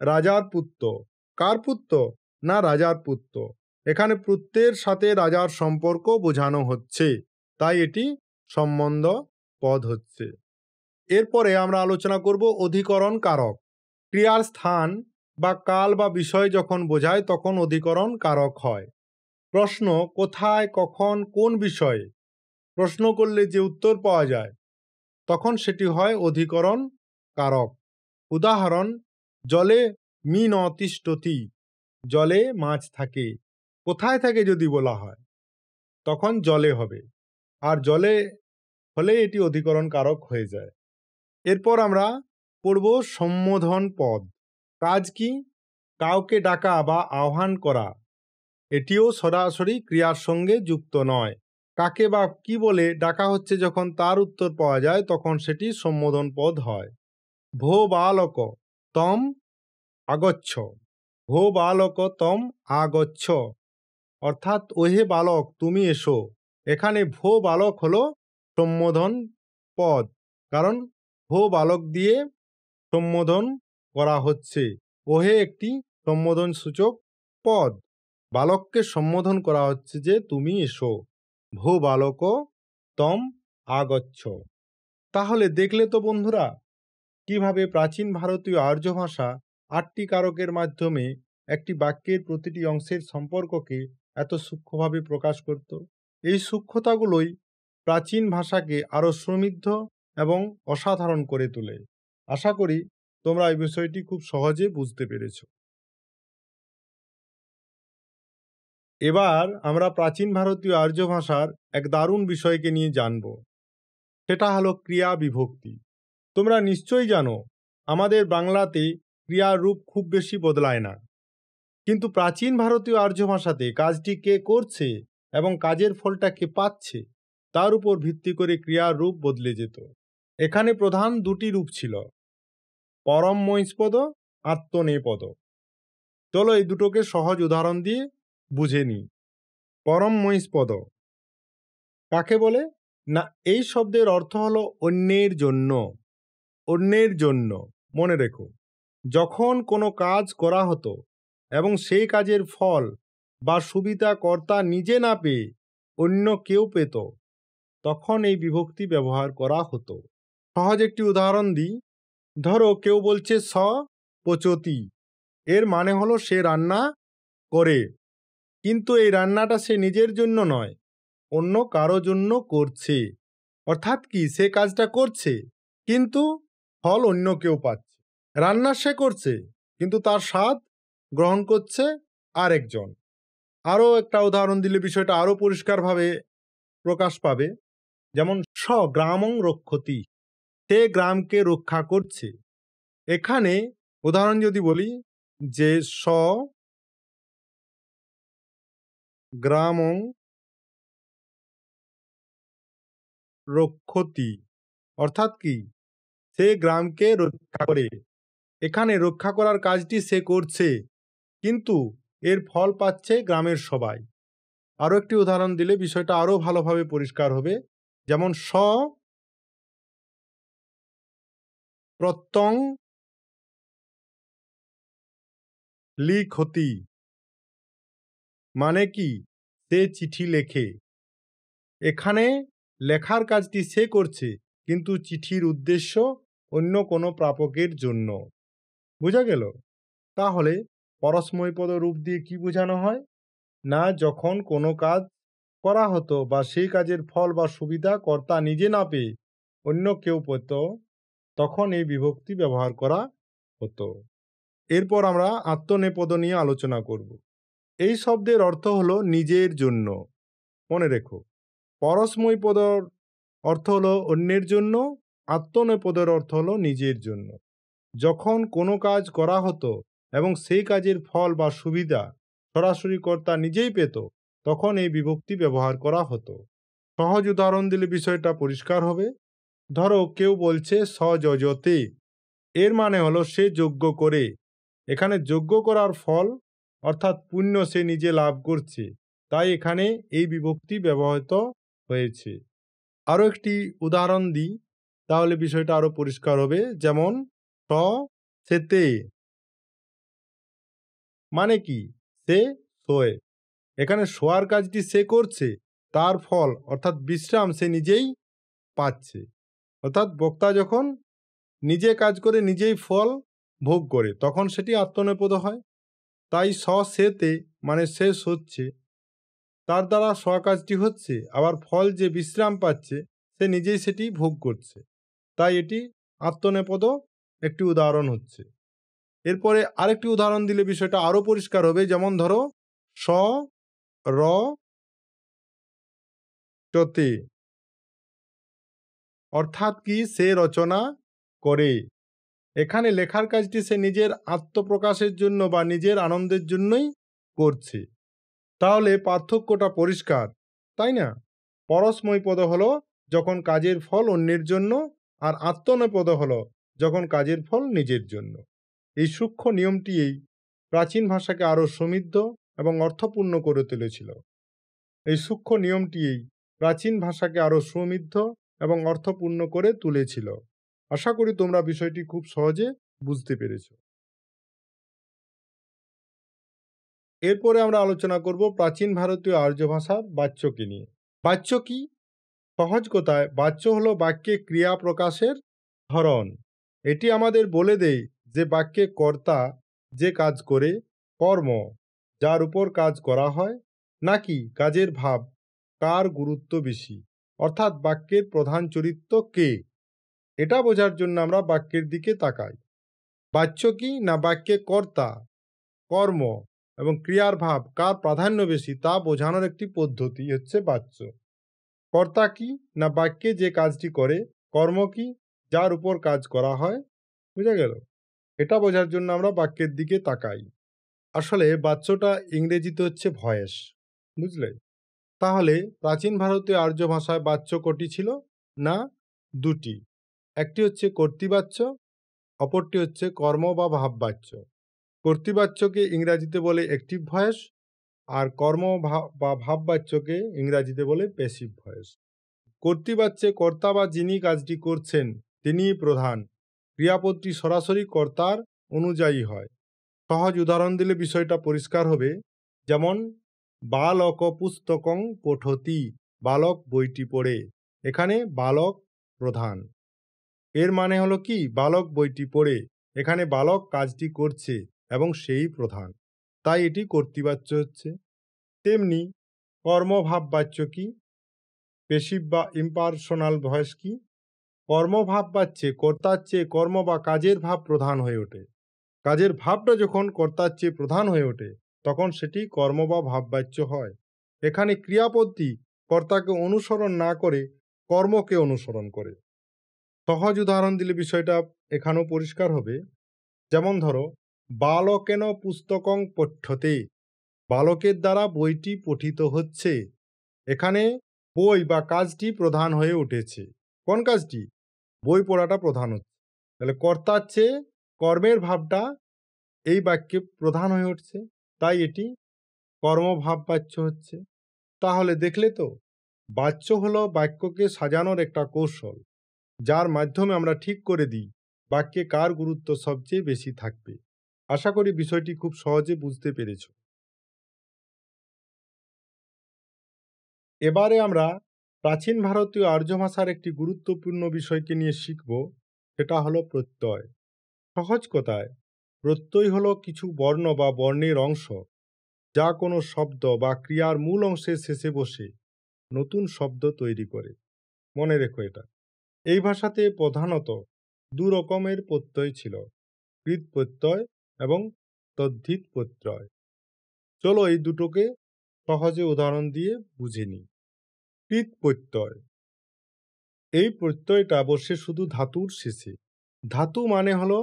রাজার পুত্র। কার পুত্র? না, রাজার পুত্র। এখানে পুত্রের সাথে রাজার সম্পর্ক বোঝানো হচ্ছে, তাই এটি সম্বন্ধ পদ হচ্ছে। এরপরে আমরা আলোচনা করব অধিকরণ কারক। ক্রিয়ার স্থান বা কাল বা বিষয় যখন বোঝায় তখন অধিকরণ কারক হয়। প্রশ্ন কোথায়, কখন, কোন বিষয়ে প্রশ্ন করলে যে উত্তর পাওয়া যায় তখন সেটি হয় অধিকরণ কারক। উদাহরণ, জলে মীন তিষ্ঠতি, জলে মাছ থাকে। কোথায় থাকে যদি বলা হয় তখন জলে হবে, আর জলে হলে এটি অধিকরণ কারক হয়ে যায়। এরপর আমরা পড়ব সম্বোধন পদ। কাজ কি? কাউকে ডাকা বা আহ্বান করা। এটিও সরাসরি ক্রিয়ার সঙ্গে যুক্ত নয়। কাকে বা কি বলে ডাকা হচ্ছে যখন তার উত্তর পাওয়া যায় তখন সেটি সম্বোধন পদ হয়। ভো বালক তম আগচ্ছ, ভো বালক তম আগচ্ছ, অর্থাৎ ওহে বালক তুমি এসো। এখানে ভো বালক হলো সম্বোধন পদ, কারণ ভো বালক দিয়ে সম্বোধন করা হচ্ছে। ওহে একটি সম্বোধন সূচক পদ, বালককে সম্বোধন করা হচ্ছে যে তুমি এসো। ভো বালক তম আগচ্ছ। তাহলে দেখলে তো বন্ধুরা কিভাবে প্রাচীন ভারতীয় আর্য ভাষা ৮টি কারকের মাধ্যমে একটি বাক্যের প্রতিটি অংশের সম্পর্ককে এত সূক্ষ্মভাবে প্রকাশ করত। এই সূক্ষ্মতাগুলোই প্রাচীন ভাষাকে আরও সমৃদ্ধ এবং অসাধারণ করে তোলে। আশা করি তোমরা এই বিষয়টি খুব সহজে বুঝতে পেরেছ। এবার আমরা প্রাচীন ভারতীয় আর্য ভাষার এক দারুণ বিষয়কে নিয়ে জানব। সেটা হলো ক্রিয়া বিভক্তি। তোমরা নিশ্চয়ই জানো আমাদের বাংলাতে ক্রিয়ার রূপ খুব বেশি বদলায় না, কিন্তু প্রাচীন ভারতীয় আর্য ভাষাতে কাজটি কে করছে এবং কাজের ফলটা কে পাচ্ছে তার উপর ভিত্তি করে ক্রিয়ার রূপ বদলে যেত। এখানে প্রধান দুটি রূপ ছিল, পরম মহিষ্পদ, আত্মনেপদ। চলো এই দুটোকে সহজ উদাহরণ দিয়ে বুঝে নিই। পরম মহিষ্পদ কাকে বলে না, এই শব্দের অর্থ হলো অন্যের জন্য। অন্যের জন্য মনে রেখো, যখন কোনো কাজ করা হতো এবং সেই কাজের ফল বা সুবিধা কর্তা নিজে না পেয়ে অন্য কেউ পেত তখন এই বিভক্তি ব্যবহার করা হতো। সহজ একটি উদাহরণ দিই। ধরো কেউ বলছে স পচতি, এর মানে হলো সে রান্না করে, কিন্তু এই রান্নাটা সে নিজের জন্য নয়, অন্য কারো জন্য করছে। অর্থাৎ কি, সে কাজটা করছে কিন্তু ফল অন্য কেউ পাচ্ছে। রান্না সে করছে কিন্তু তার স্বাদ গ্রহণ করছে আরেকজন। আরও একটা উদাহরণ দিলে বিষয়টা আরও পরিষ্কারভাবে প্রকাশ পাবে। যেমন স গ্রামং রক্ষতি, সে গ্রামকে রক্ষা করছে। এখানে উদাহরণ যদি বলি যে স গ্রামং রক্ষতি, অর্থাৎ কি, সে গ্রামকে রক্ষা করে। এখানে রক্ষা করার কাজটি সে করছে কিন্তু এর ফল পাচ্ছে গ্রামের সবাই। আরও একটি উদাহরণ দিলে বিষয়টা আরও ভালোভাবে পরিষ্কার হবে। যেমন স প্রত্যং লিখতি, মানে কি, সে চিঠি লেখে। এখানে লেখার কাজটি সে করছে কিন্তু চিঠির উদ্দেশ্য অন্য কোনো প্রাপকের জন্য। বোঝা গেল? তাহলে পরস্মৈপদ রূপ দিয়ে কি বোঝানো হয় না, যখন কোনো কাজ করা হতো বা সেই কাজের ফল বা সুবিধা কর্তা নিজে না পেয়ে অন্য কেউ পেত তখন এই বিভক্তি ব্যবহার করা হতো। এরপর আমরা আত্মনেপদ নিয়ে আলোচনা করব। এই শব্দের অর্থ হলো নিজের জন্য। মনে রেখো, পরস্মৈপদর অর্থ হলো অন্যের জন্য, আত্মনেপদের অর্থ হলো নিজের জন্য। যখন কোনো কাজ করা হতো এবং সেই কাজের ফল বা সুবিধা সরাসরি কর্তা নিজেই পেত তখন এই বিভক্তি ব্যবহার করা হতো। সহজ উদাহরণ দিলে বিষয়টা পরিষ্কার হবে। ধরো কেউ বলছে সযজতে, এর মানে হলো সে যজ্ঞ করে। এখানে যজ্ঞ করার ফল অর্থাৎ পুণ্য সে নিজে লাভ করছে, তাই এখানে এই বিভক্তি ব্যবহৃত হয়েছে। আরও একটি উদাহরণ দিই, তাহলে বিষয়টা আরও পরিষ্কার হবে। যেমন স সেতে, মানে কি, সে শোয়। এখানে শোয়ার কাজটি সে করছে, তার ফল অর্থাৎ বিশ্রাম সে নিজেই পাচ্ছে। অর্থাৎ বক্তা যখন নিজে কাজ করে নিজেই ফল ভোগ করে তখন সেটি আত্মনেপদ হয়। তাই সেতে মানে শেষ হচ্ছে, তার দ্বারা কাজটি হচ্ছে, আবার ফল যে বিশ্রাম পাচ্ছে সে নিজেই সেটি ভোগ করছে। তাই এটি আত্মনেপদ একটি উদাহরণ হচ্ছে। এরপরে আরেকটি উদাহরণ দিলে বিষয়টা আরো পরিষ্কার হবে। যেমন ধরো স র চতে, অর্থাৎ কি সে রচনা করে। এখানে লেখার কাজটি সে নিজের আত্মপ্রকাশের জন্য বা নিজের আনন্দের জন্যই করছে। তাহলে পার্থক্যটা পরিষ্কার, তাই না? পরস্মৈপদ হলো যখন কাজের ফল অন্যের জন্য, আর আত্মনেপদ হলো যখন কাজের ফল নিজের জন্য। এই সূক্ষ্ম নিয়মটি প্রাচীন ভাষাকে আরও সমৃদ্ধ এবং অর্থপূর্ণ করে তুলেছিল। এই সূক্ষ্ম নিয়মটি প্রাচীন ভাষাকে আরও সমৃদ্ধ এবং অর্থপূর্ণ করে তুলেছিল। আশা করি তোমরা বিষয়টি খুব সহজে বুঝতে পেরেছ। এরপরে আমরা আলোচনা করব প্রাচীন ভারতীয় আর্য ভাষার বাচ্যকে নিয়ে। বাচ্য কি? সহজ কথায় বাচ্য হলো বাক্যে ক্রিয়া প্রকাশের ধরন। এটি আমাদের বলে দেয় যে বাক্যে কর্তা যে কাজ করে, কর্ম যার উপর কাজ করা হয়, নাকি কাজের ভাব কার গুরুত্ব বেশি, অর্থাৎ বাক্যের প্রধান চরিত্র কে। এটা বোঝার জন্য আমরা বাক্যের দিকে তাকাই। বাচ্য কি? না বাক্যে কর্তা, কর্ম এবং ক্রিয়ার ভাব কার প্রাধান্য বেশি তা বোঝানোর একটি পদ্ধতি হচ্ছে বাচ্য। কর্তা কি? না বাক্যে যে কাজটি করে, কর্ম কি? যার উপর কাজ করা হয়। বুঝা গেল? এটা বোঝার জন্য আমরা বাক্যের দিকে তাকাই। আসলে বাচ্যটা ইংরেজিতে হচ্ছে ভয়েস, বুঝলে? তাহলে প্রাচীন ভারতীয় আর্য ভাষায় বাচ্য কটি ছিল? না, দুটি। একটি হচ্ছে কর্তৃবাচ্য, অপরটি হচ্ছে কর্ম বা ভাববাচ্য। কর্তৃবাচ্যকে ইংরাজিতে বলে অ্যাক্টিভ ভয়েস, আর কর্ম বা ভাববাচ্যকে ইংরাজিতে বলে প্যাসিভ ভয়েস। কর্তৃবাচ্যে কর্তা বা যিনি কাজটি করছেন তিনিই প্রধান। ক্রিয়াপদটি সরাসরি কর্তার অনুযায়ী হয়। সহজ উদাহরণ দিলে বিষয়টা পরিষ্কার হবে। যেমন বালক পুস্তকং পঠতি, বালক বইটি পড়ে। এখানে বালক প্রধান। এর মানে হলো কি? বালক বইটি পড়ে। এখানে বালক কাজটি করছে এবং সেই প্রধান, তাই এটি কর্তৃবাচ্য হচ্ছে। তেমনি কর্মভাব বাচ্য কি? পেশিভ বা ইম্পার্সোনাল ভয়েস কি? কর্মভাব বাচ্যে কর্তার চেয়ে কর্ম বা কাজের ভাব প্রধান হয়ে ওঠে। কাজের ভাবটা যখন কর্তার চেয়ে প্রধান হয়ে ওঠে তখন সেটি কর্ম বা ভাববাচ্য হয়। এখানে ক্রিয়াপদটি কর্তাকে অনুসরণ না করে কর্মকে অনুসরণ করে। সহজ উদাহরণ দিলে বিষয়টা এখানেও পরিষ্কার হবে। যেমন ধরো বালকেন পুস্তকং পঠ্যতে, বালকের দ্বারা বইটি পঠিত হচ্ছে। এখানে বই বা কাজটি প্রধান হয়ে উঠেছে। কোন কাজটি? বই পড়াটা প্রধান হচ্ছে। তাহলে কর্তার চেয়ে কর্মের ভাবটা এই বাক্যে প্রধান হয়ে উঠছে, তাই এটি কর্মভাব বাচ্য হচ্ছে। তাহলে দেখলে তো, বাচ্য হলো বাক্যকে সাজানোর একটা কৌশল, যার মাধ্যমে আমরা ঠিক করে দিই বাক্যে কার গুরুত্ব সবচেয়ে বেশি থাকবে। আশা করি বিষয়টি খুব সহজে বুঝতে পেরেছ। এবারে আমরা প্রাচীন ভারতীয় আর্য ভাষার একটি গুরুত্বপূর্ণ বিষয়কে নিয়ে শিখব, সেটা হলো প্রত্যয়। সহজ কথায় প্রত্যয় হলো কিছু বর্ণ বা বর্ণের অংশ, যা কোনো শব্দ বা ক্রিয়ার মূল অংশের শেষে বসে নতুন শব্দ তৈরি করে। মনে রেখো এটা। এই ভাষাতে প্রধানত দু রকমের প্রত্যয় ছিল, কৃৎ প্রত্যয় এবং তদ্ধিত প্রত্যয়। চলো এই দুটোকে সহজে উদাহরণ দিয়ে বুঝে নিই। কৃৎ প্রত্যয়, এই প্রত্যয়টা বসে শুধু ধাতুর শেষে। ধাতু মানে হলো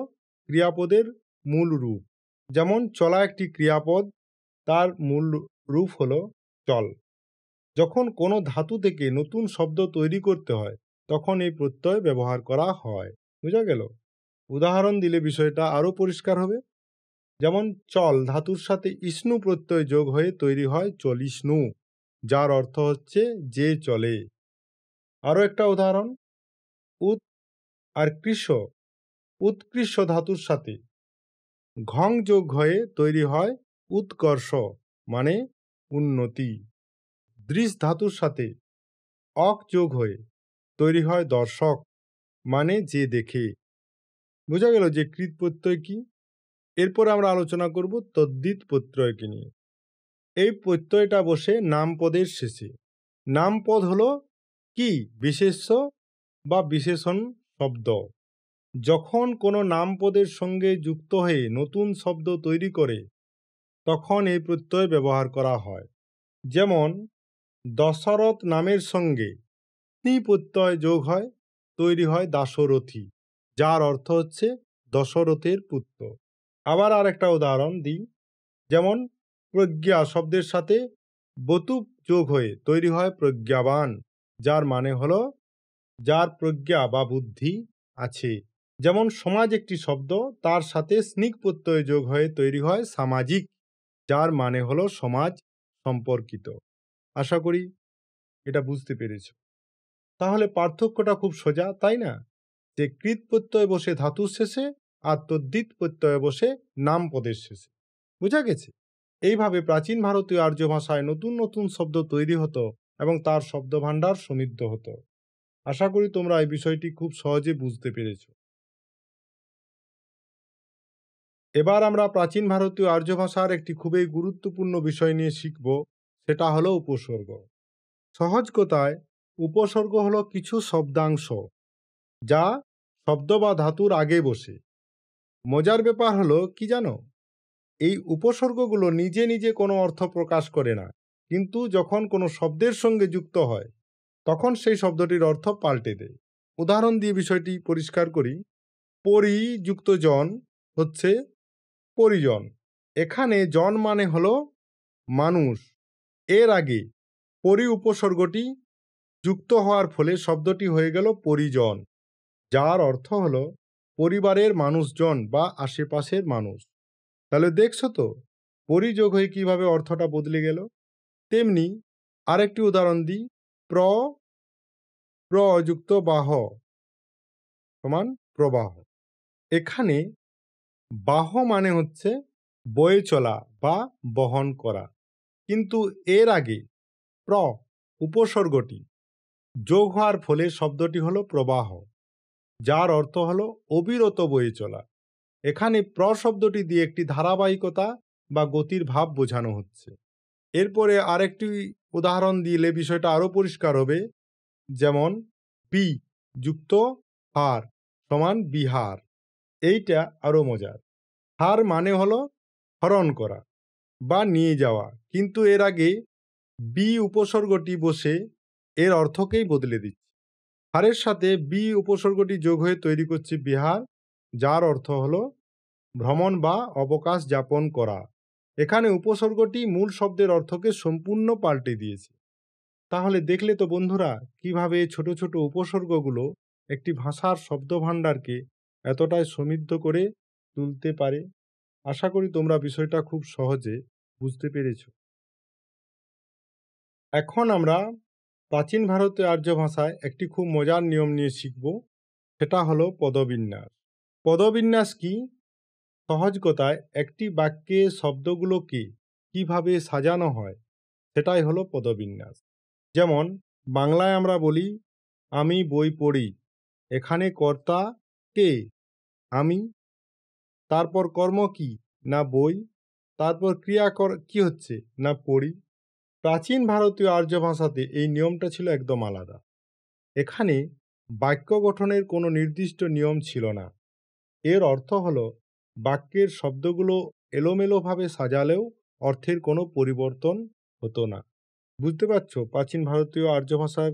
ক্রিয়াপদের মূল রূপ। যেমন চলা একটি ক্রিয়াপদ, তার মূল রূপ হলো চল। যখন কোনো ধাতু থেকে নতুন শব্দ তৈরি করতে হয় তখন এই প্রত্যয় ব্যবহার করা হয়। বুঝা গেল? উদাহরণ দিলে বিষয়টা আরও পরিষ্কার হবে। যেমন চল ধাতুর সাথে ইষ্ণু প্রত্যয় যোগ হয়ে তৈরি হয় চলিষ্ণু, যার অর্থ হচ্ছে যে চলে। আরও একটা উদাহরণ, উৎ আর কৃষ, উৎকৃষ্ট ধাতুর সাথে ঘং যোগ হয়ে তৈরি হয় উৎকর্ষ, মানে উন্নতি। দৃশ ধাতুর সাথে অক যোগ হয়ে তৈরি হয় দর্শক, মানে যে দেখে। বোঝা গেল যে কৃৎ প্রত্যয় কি। এরপর আমরা আলোচনা করব তদ্ধিত প্রত্যয়কে নিয়ে। এই প্রত্যয়টা বসে নামপদের শেষে। নামপদ হলো কি? বিশেষ্য বা বিশেষণ শব্দ। যখন কোনো নামপদের সঙ্গে যুক্ত হয়ে নতুন শব্দ তৈরি করে তখন এই প্রত্যয় ব্যবহার করা হয়। যেমন দশরথ নামের সঙ্গে নি প্রত্যয় যোগ হয়, তৈরি হয় দাশরথী, যার অর্থ হচ্ছে দশরথের পুত্র। আবার আরেকটা উদাহরণ দিই, যেমন প্রজ্ঞা শব্দের সাথে বতুপ যোগ হয়ে তৈরি হয় প্রজ্ঞাবান, যার মানে হলো যার প্রজ্ঞা বা বুদ্ধি আছে। যেমন সমাজ একটি শব্দ, তার সাথে স্নিক প্রত্যয় যোগ হয়ে তৈরি হয় সামাজিক, যার মানে হলো সমাজ সম্পর্কিত। আশা করি এটা বুঝতে পেরেছ। তাহলে পার্থক্যটা খুব সোজা, তাই না? যে কৃৎ প্রত্যয় বসে ধাতুর শেষে আর তদ্ধিত প্রত্যয় বসে নাম পদের শেষে। বুঝা গেছে? এইভাবে প্রাচীন ভারতীয় আর্য ভাষায় নতুন নতুন শব্দ তৈরি হতো এবং তার শব্দভাণ্ডার সমৃদ্ধ হতো। আশা করি তোমরা এই বিষয়টি খুব সহজে বুঝতে পেরেছ। এবার আমরা প্রাচীন ভারতীয় আর্য ভাষার একটি খুবই গুরুত্বপূর্ণ বিষয় নিয়ে শিখব, সেটা হলো উপসর্গ। সহজ কথায় উপসর্গ হলো কিছু শব্দাংশ যা শব্দ বা ধাতুর আগে বসে। মজার ব্যাপার হলো কি জানো, এই উপসর্গগুলো নিজে নিজে কোনো অর্থ প্রকাশ করে না, কিন্তু যখন কোনো শব্দের সঙ্গে যুক্ত হয় তখন সেই শব্দটির অর্থ পাল্টে দেয়। উদাহরণ দিয়ে বিষয়টি পরিষ্কার করি। পরিযুক্ত জন হচ্ছে পরিজন। এখানে জন মানে হলো মানুষ। এর আগে পরি উপসর্গটি যুক্ত হওয়ার ফলে শব্দটি হয়ে গেল পরিজন, যার অর্থ হলো পরিবারের মানুষজন বা আশেপাশের মানুষ। তাহলে দেখছো তো পরিযোগ হয়ে কিভাবে অর্থটা বদলে গেল। তেমনি আরেকটি উদাহরণ দিই। প্রযুক্ত বাহ সমান প্রবাহ। এখানে বাহ মানে হচ্ছে বয়ে চলা বা বহন করা, কিন্তু এর আগে প্র উপসর্গটি যোগ হওয়ার ফলে শব্দটি হলো প্রবাহ, যার অর্থ হলো অবিরত বয়ে চলা। এখানে প্র শব্দটি দিয়ে একটি ধারাবাহিকতা বা গতির ভাব বোঝানো হচ্ছে। এরপরে আরেকটি উদাহরণ দিলে বিষয়টা আরও পরিষ্কার হবে। যেমন বি যুক্ত হার সমান বিহার। এইটা আরও মজার। হার মানে হলো হরণ করা বা নিয়ে যাওয়া, কিন্তু এর আগে বি উপসর্গটি বসে এর অর্থকেই বদলে দিচ্ছে। হারের সাথে বি উপসর্গটি যোগ হয়ে তৈরি করছে বিহার, যার অর্থ হলো ভ্রমণ বা অবকাশ যাপন করা। এখানে উপসর্গটি মূল শব্দের অর্থকে সম্পূর্ণ পাল্টে দিয়েছে। তাহলে দেখলে তো বন্ধুরা কিভাবে ছোট ছোট উপসর্গগুলো একটি ভাষার শব্দভাণ্ডারকে এতটাই সমৃদ্ধ করে তুলতে পারে। আশা করি তোমরা বিষয়টা খুব সহজে বুঝতে পেরেছ। এখন আমরা প্রাচীন ভারতীয় আর্য ভাষায় একটি খুব মজার নিয়ম নিয়ে শিখব, সেটা হলো পদবিন্যাস। পদবিন্যাস কি? সহজ কথায় একটি বাক্যে শব্দগুলোকে কিভাবে সাজানো হয় সেটাই হলো পদবিন্যাস। যেমন বাংলায় আমরা বলি আমি বই পড়ি। এখানে কর্তা কে? আমি। তারপর কর্ম কি? না বই। তারপর ক্রিয়া কি হচ্ছে? না পড়ি। প্রাচীন ভারতীয় আর্য ভাষাতে এই নিয়মটা ছিল একদম আলাদা। এখানে বাক্য গঠনের কোনো নির্দিষ্ট নিয়ম ছিল না। এর অর্থ হলো বাক্যের শব্দগুলো এলোমেলোভাবে সাজালেও অর্থের কোনো পরিবর্তন হতো না। বুঝতে পারছো প্রাচীন ভারতীয় আর্য ভাষার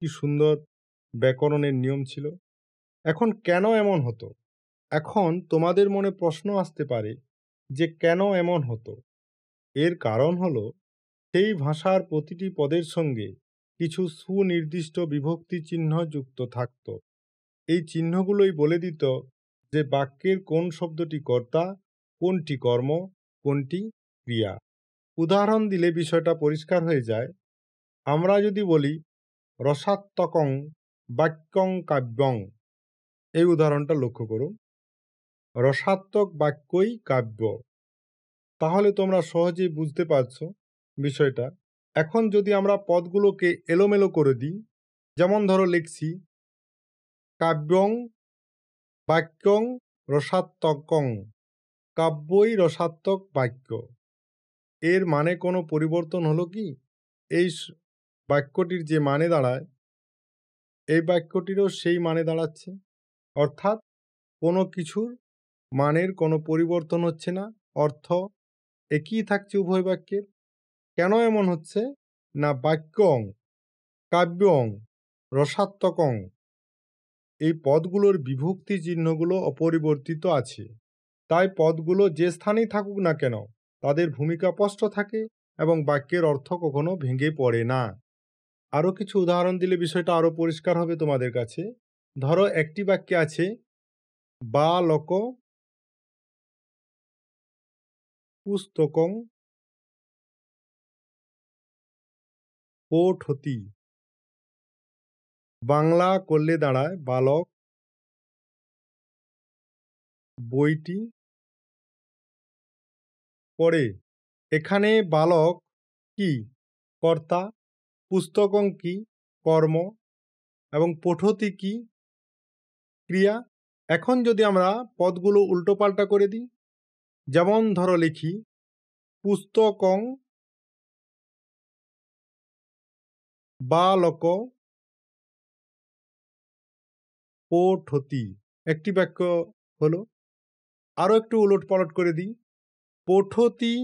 কি সুন্দর ব্যাকরণের নিয়ম ছিল। এখন কেন এমন হতো? এখন তোমাদের মনে প্রশ্ন আসতে পারে যে কেন এমন হতো। এর কারণ হলো সেই ভাষার প্রতিটি পদের সঙ্গে কিছু সুনির্দিষ্ট বিভক্তি চিহ্ন যুক্ত থাকত। এই চিহ্নগুলোই বলে দিত যে বাক্যের কোন শব্দটি কর্তা, কোনটি কর্ম, কোনটি ক্রিয়া। উদাহরণ দিলে বিষয়টা পরিষ্কার হয়ে যায়। আমরা যদি বলি রসাত্মকং বাক্যং কাব্যং, এই উদাহরণটা লক্ষ্য করো। রসাত্মক বাক্যই কাব্য। তাহলে তোমরা সহজেই বুঝতে পারছো বিষয়টা। এখন যদি আমরা পদগুলোকে এলোমেলো করে দিই, যেমন ধরো লিখছি কাব্যং বাক্যং রসাত্মকং, কাব্যই রসাত্মক বাক্য। এর মানে কোনো পরিবর্তন হলো কি? এই বাক্যটির যে মানে দাঁড়ায়, এই বাক্যটিরও সেই মানে দাঁড়াচ্ছে। অর্থাৎ কোনো কিছুর মানের কোনো পরিবর্তন হচ্ছে না, অর্থ একই থাকছে উভয় বাক্যের। কেন এমন হচ্ছে? না বাক্যং কাব্যং রসাত্মকং, এই পদগুলোর বিভক্তি চিহ্নগুলো অপরিবর্তিত আছে। তাই পদগুলো যে স্থানেই থাকুক না কেন, তাদের ভূমিকা স্পষ্ট থাকে এবং বাক্যের অর্থ কখনো ভেঙে পড়ে না। আরও কিছু উদাহরণ দিলে বিষয়টা আরও পরিষ্কার হবে তোমাদের কাছে। ধরো একটি বাক্যে আছে বালক পুস্তকং পঠতি। বাংলা করলে দাঁড়ায় বালক বইটি পড়ে। এখানে বালক কি? কর্তা, পুস্তকং কি? কর্ম, এবং পঠতি কি? ক্রিয়া। এখন যদি আমরা পদগুলো উল্টোপাল্টা করে দিই, যেমন ধরো লিখি পুস্তকং বালক পঠতি, একটি বাক্য হলো। আরও একটু উলটপালট করে দিই, পঠতি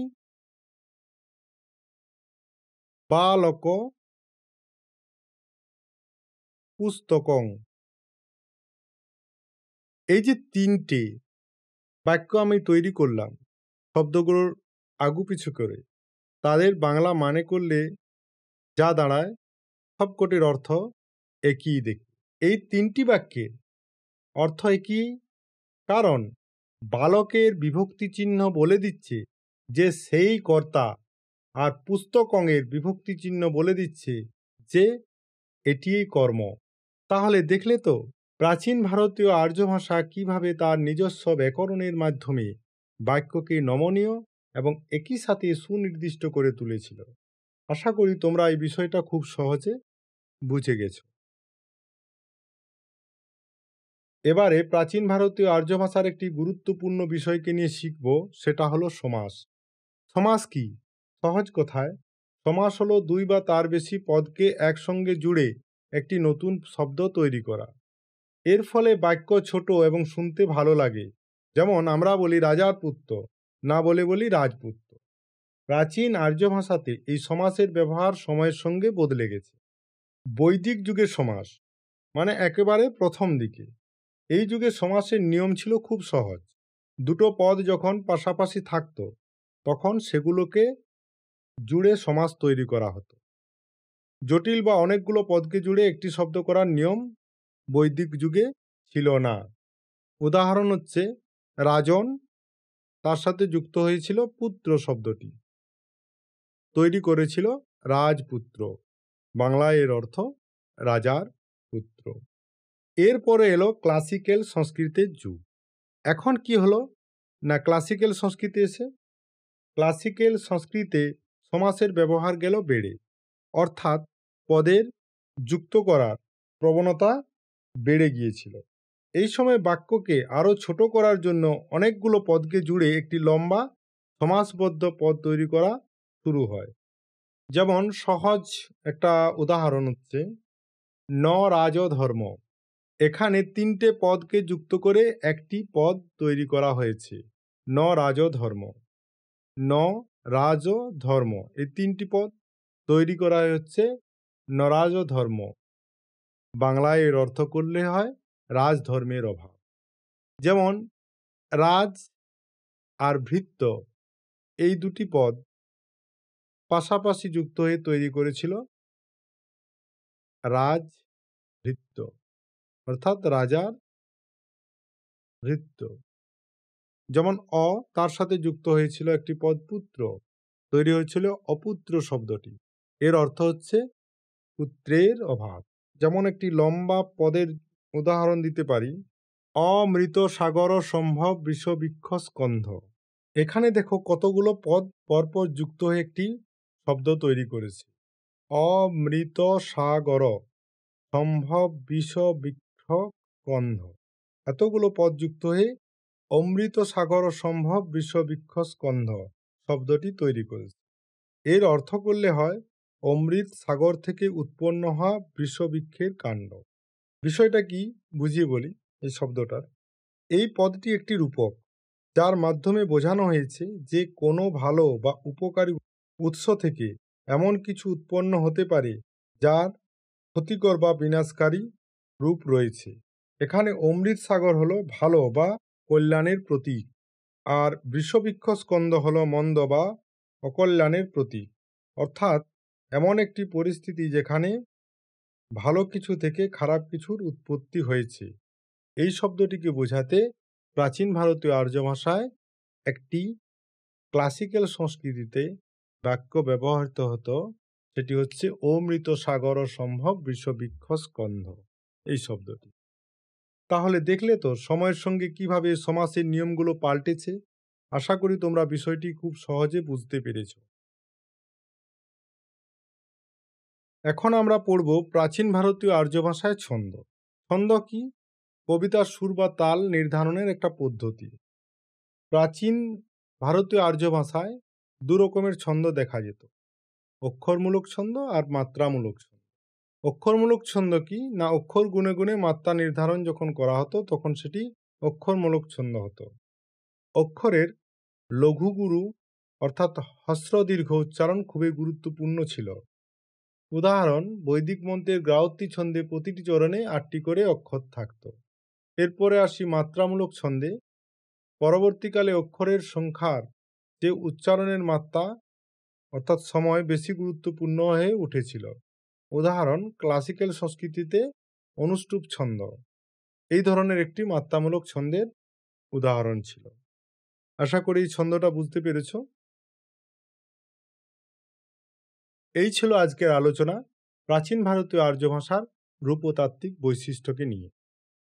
বালক পুস্তকং। এই যে তিনটে বাক্য আমি তৈরি করলাম শব্দগুলোর আগুপিছু করে, তাদের বাংলা মানে করলে যা দাঁড়ায় সবকটির অর্থ একই দেখি। এই তিনটি বাক্যের অর্থ একই, কারণ বালকের বিভক্তি চিহ্ন বলে দিচ্ছে যে সেই কর্তা, আর পুস্তকঙের বিভক্তি চিহ্ন বলে দিচ্ছে যে এটিই কর্ম। তাহলে দেখলে তো প্রাচীন ভারতীয় আর্য ভাষা কিভাবে তার নিজস্ব ব্যাকরণের মাধ্যমে বাক্যকে নমনীয় এবং একই সাথে সুনির্দিষ্ট করে তুলেছিল। আশা করি তোমরা এই বিষয়টা খুব সহজে বুঝে গেছ। এবারে প্রাচীন ভারতীয় আর্য ভাষার একটি গুরুত্বপূর্ণ বিষয়কে নিয়ে শিখব, সেটা হলো সমাস। সমাস কি? সহজ কথায় সমাস হলো দুই বা তার বেশি পদকে একসঙ্গে জুড়ে একটি নতুন শব্দ তৈরি করা। এর ফলে বাক্য ছোট এবং শুনতে ভালো লাগে। যেমন আমরা বলি রাজার পুত্র, না বলে বলি রাজপুত্র। প্রাচীন আর্য ভাষাতে এই সমাসের ব্যবহার সময়ের সঙ্গে বদলে গেছে। বৈদিক যুগের সমাস মানে একেবারে প্রথম দিকে, এই যুগে সমাসের নিয়ম ছিল খুব সহজ। দুটো পদ যখন পাশাপাশি থাকত তখন সেগুলোকে জুড়ে সমাস তৈরি করা হতো। জটিল বা অনেকগুলো পদকে জুড়ে একটি শব্দ করার নিয়ম বৈদিক যুগে ছিল না। উদাহরণ হচ্ছে রাজন, তার সাথে যুক্ত হয়েছিল পুত্র শব্দটি, তৈরি করেছিল রাজপুত্র। বাংলায় এর অর্থ রাজার পুত্র। এরপরে এলো ক্লাসিক্যাল সংস্কৃতের যুগ। এখন কি হলো না ক্লাসিক্যাল সংস্কৃতি এসে ক্লাসিক্যাল সংস্কৃতে সমাসের ব্যবহার গেল বেড়ে, অর্থাৎ পদের যুক্ত করার প্রবণতা বেড়ে গিয়েছিল। এই সময় বাক্যকে আরও ছোট করার জন্য অনেকগুলো পদকে জুড়ে একটি লম্বা সমাসবদ্ধ পদ তৈরি করা শুরু হয়। যেমন সহজ একটা উদাহরণ হচ্ছে ন রাজ ধর্ম। এখানে তিনটে পদকে যুক্ত করে একটি পদ তৈরি করা হয়েছে, ন রাজ ধর্ম। ন রাজ ধর্ম, এই তিনটি পদ তৈরি করা হচ্ছে নরাজ ধর্ম। বাংলায় এর অর্থ করলে হয় রাজধর্মের অভাব। যেমন রাজ আর ভৃত্য, এই দুটি পদ পাশাপাশি যুক্ত হয়ে তৈরি করেছিল রাজভৃত্য, অর্থাৎ রাজার ভৃত্য। যেমন তার সাথে যুক্ত হয়েছিল একটি পদ পুত্র, তৈরি হয়েছিল অপুত্র শব্দটি। এর অর্থ হচ্ছে পুত্রের অভাব। যেমন একটি লম্বা পদের উদাহরণ দিতে পারি অমৃত সাগর সম্ভব বিষবৃক্ষ স্কন্ধ। এখানে দেখো কতগুলো পদ পরপর যুক্ত হয়ে একটি শব্দ তৈরি করেছে। অমৃত সাগর সম্ভব বিষবৃক্ষ স্কন্ধ এতগুলো পদ যুক্ত হয়ে অমৃত সাগর সম্ভব বিশ্ববৃক্ষ স্কন্ধ শব্দটি তৈরি করেছে। এর অর্থ করলে হয় অমৃত সাগর থেকে উৎপন্ন হওয়া বৃষবৃক্ষের কাণ্ড। বিষয়টা কি বুঝিয়ে বলি এই শব্দটার। এই পদটি একটি রূপক, যার মাধ্যমে বোঝানো হয়েছে যে কোনো ভালো বা উপকারী উৎস থেকে এমন কিছু উৎপন্ন হতে পারে যার ক্ষতিকর বা বিনাশকারী রূপ রয়েছে। এখানে অমৃত সাগর হলো ভালো বা কল্যাণের প্রতীক, আর বৃষবৃক্ষ স্কন্ধ হলো মন্দ বা অকল্যাণের প্রতীক। অর্থাৎ এমন একটি পরিস্থিতি যেখানে ভালো কিছু থেকে খারাপ কিছুর উৎপত্তি হয়েছে। এই শব্দটিকে বোঝাতে প্রাচীন ভারতীয় আর্য ভাষায় একটি ক্লাসিক্যাল সংস্কৃতিতে বাক্য ব্যবহৃত হতো, সেটি হচ্ছে অমৃত সাগর সম্ভব বৃষবৃক্ষ স্কন্ধ এই শব্দটি। তাহলে দেখলে তো সময়ের সঙ্গে কিভাবে সমাসের নিয়মগুলো পাল্টেছে। আশা করি তোমরা বিষয়টি খুব সহজে বুঝতে পেরেছ। এখন আমরা পড়ব প্রাচীন ভারতীয় আর্য ভাষায় ছন্দ। ছন্দ কি? কবিতার সুর বা তাল নির্ধারণের একটা পদ্ধতি। প্রাচীন ভারতীয় আর্য ভাষায় দু রকমের ছন্দ দেখা যেত, অক্ষরমূলক ছন্দ আর মাত্রামূলক ছন্দ। অক্ষরমূলক ছন্দ কি না, অক্ষর গুণে গুণে মাত্রা নির্ধারণ যখন করা হতো তখন সেটি অক্ষরমূলক ছন্দ হতো। অক্ষরের লঘু গুরু অর্থাৎ হ্রস্ব দীর্ঘ উচ্চারণ খুবই গুরুত্বপূর্ণ ছিল। উদাহরণ, বৈদিক মন্ত্রের গায়ত্রী ছন্দে প্রতিটি চরণে ৮টি করে অক্ষর থাকত। এরপরে আসি মাত্রামূলক ছন্দে। পরবর্তীকালে অক্ষরের সংখ্যার যে উচ্চারণের মাত্রা অর্থাৎ সময় বেশি গুরুত্বপূর্ণ হয়ে উঠেছিল। উদাহরণ, ক্লাসিক্যাল সংস্কৃতিতে অনুষ্টুপ ছন্দ এই ধরনের একটি মাত্রামূলক ছন্দের উদাহরণ ছিল। আশা করি এই ছন্দটা বুঝতে পেরেছ। এই ছিল আজকের আলোচনা প্রাচীন ভারতীয় আর্য ভাষার রূপতাত্ত্বিক বৈশিষ্ট্যকে নিয়ে।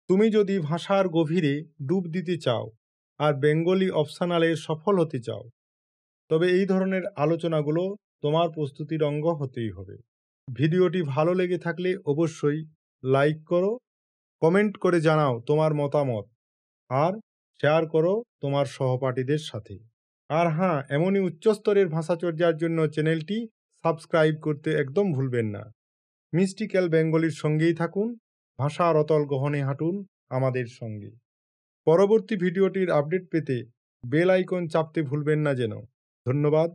তুমি যদি ভাষার গভীরে ডুব দিতে চাও আর বেঙ্গলি অপশনালে সফল হতে চাও, তবে এই ধরনের আলোচনাগুলো তোমার প্রস্তুতির অঙ্গ হতেই হবে। ভিডিওটি ভালো লেগে থাকলে অবশ্যই লাইক করো, কমেন্ট করে জানাও তোমার মতামত, আর শেয়ার করো তোমার সহপাঠীদের সাথে। আর হ্যাঁ, এমনই উচ্চস্তরের ভাষাচর্যার জন্য চ্যানেলটি সাবস্ক্রাইব করতে একদম ভুলবেন না। মিস্টিক্যাল বেঙ্গলির সঙ্গেই থাকুন, ভাষার অতল গহনে হাঁটুন আমাদের সঙ্গে। পরবর্তী ভিডিওটির আপডেট পেতে বেল আইকন চাপতে ভুলবেন না যেন। ধন্যবাদ।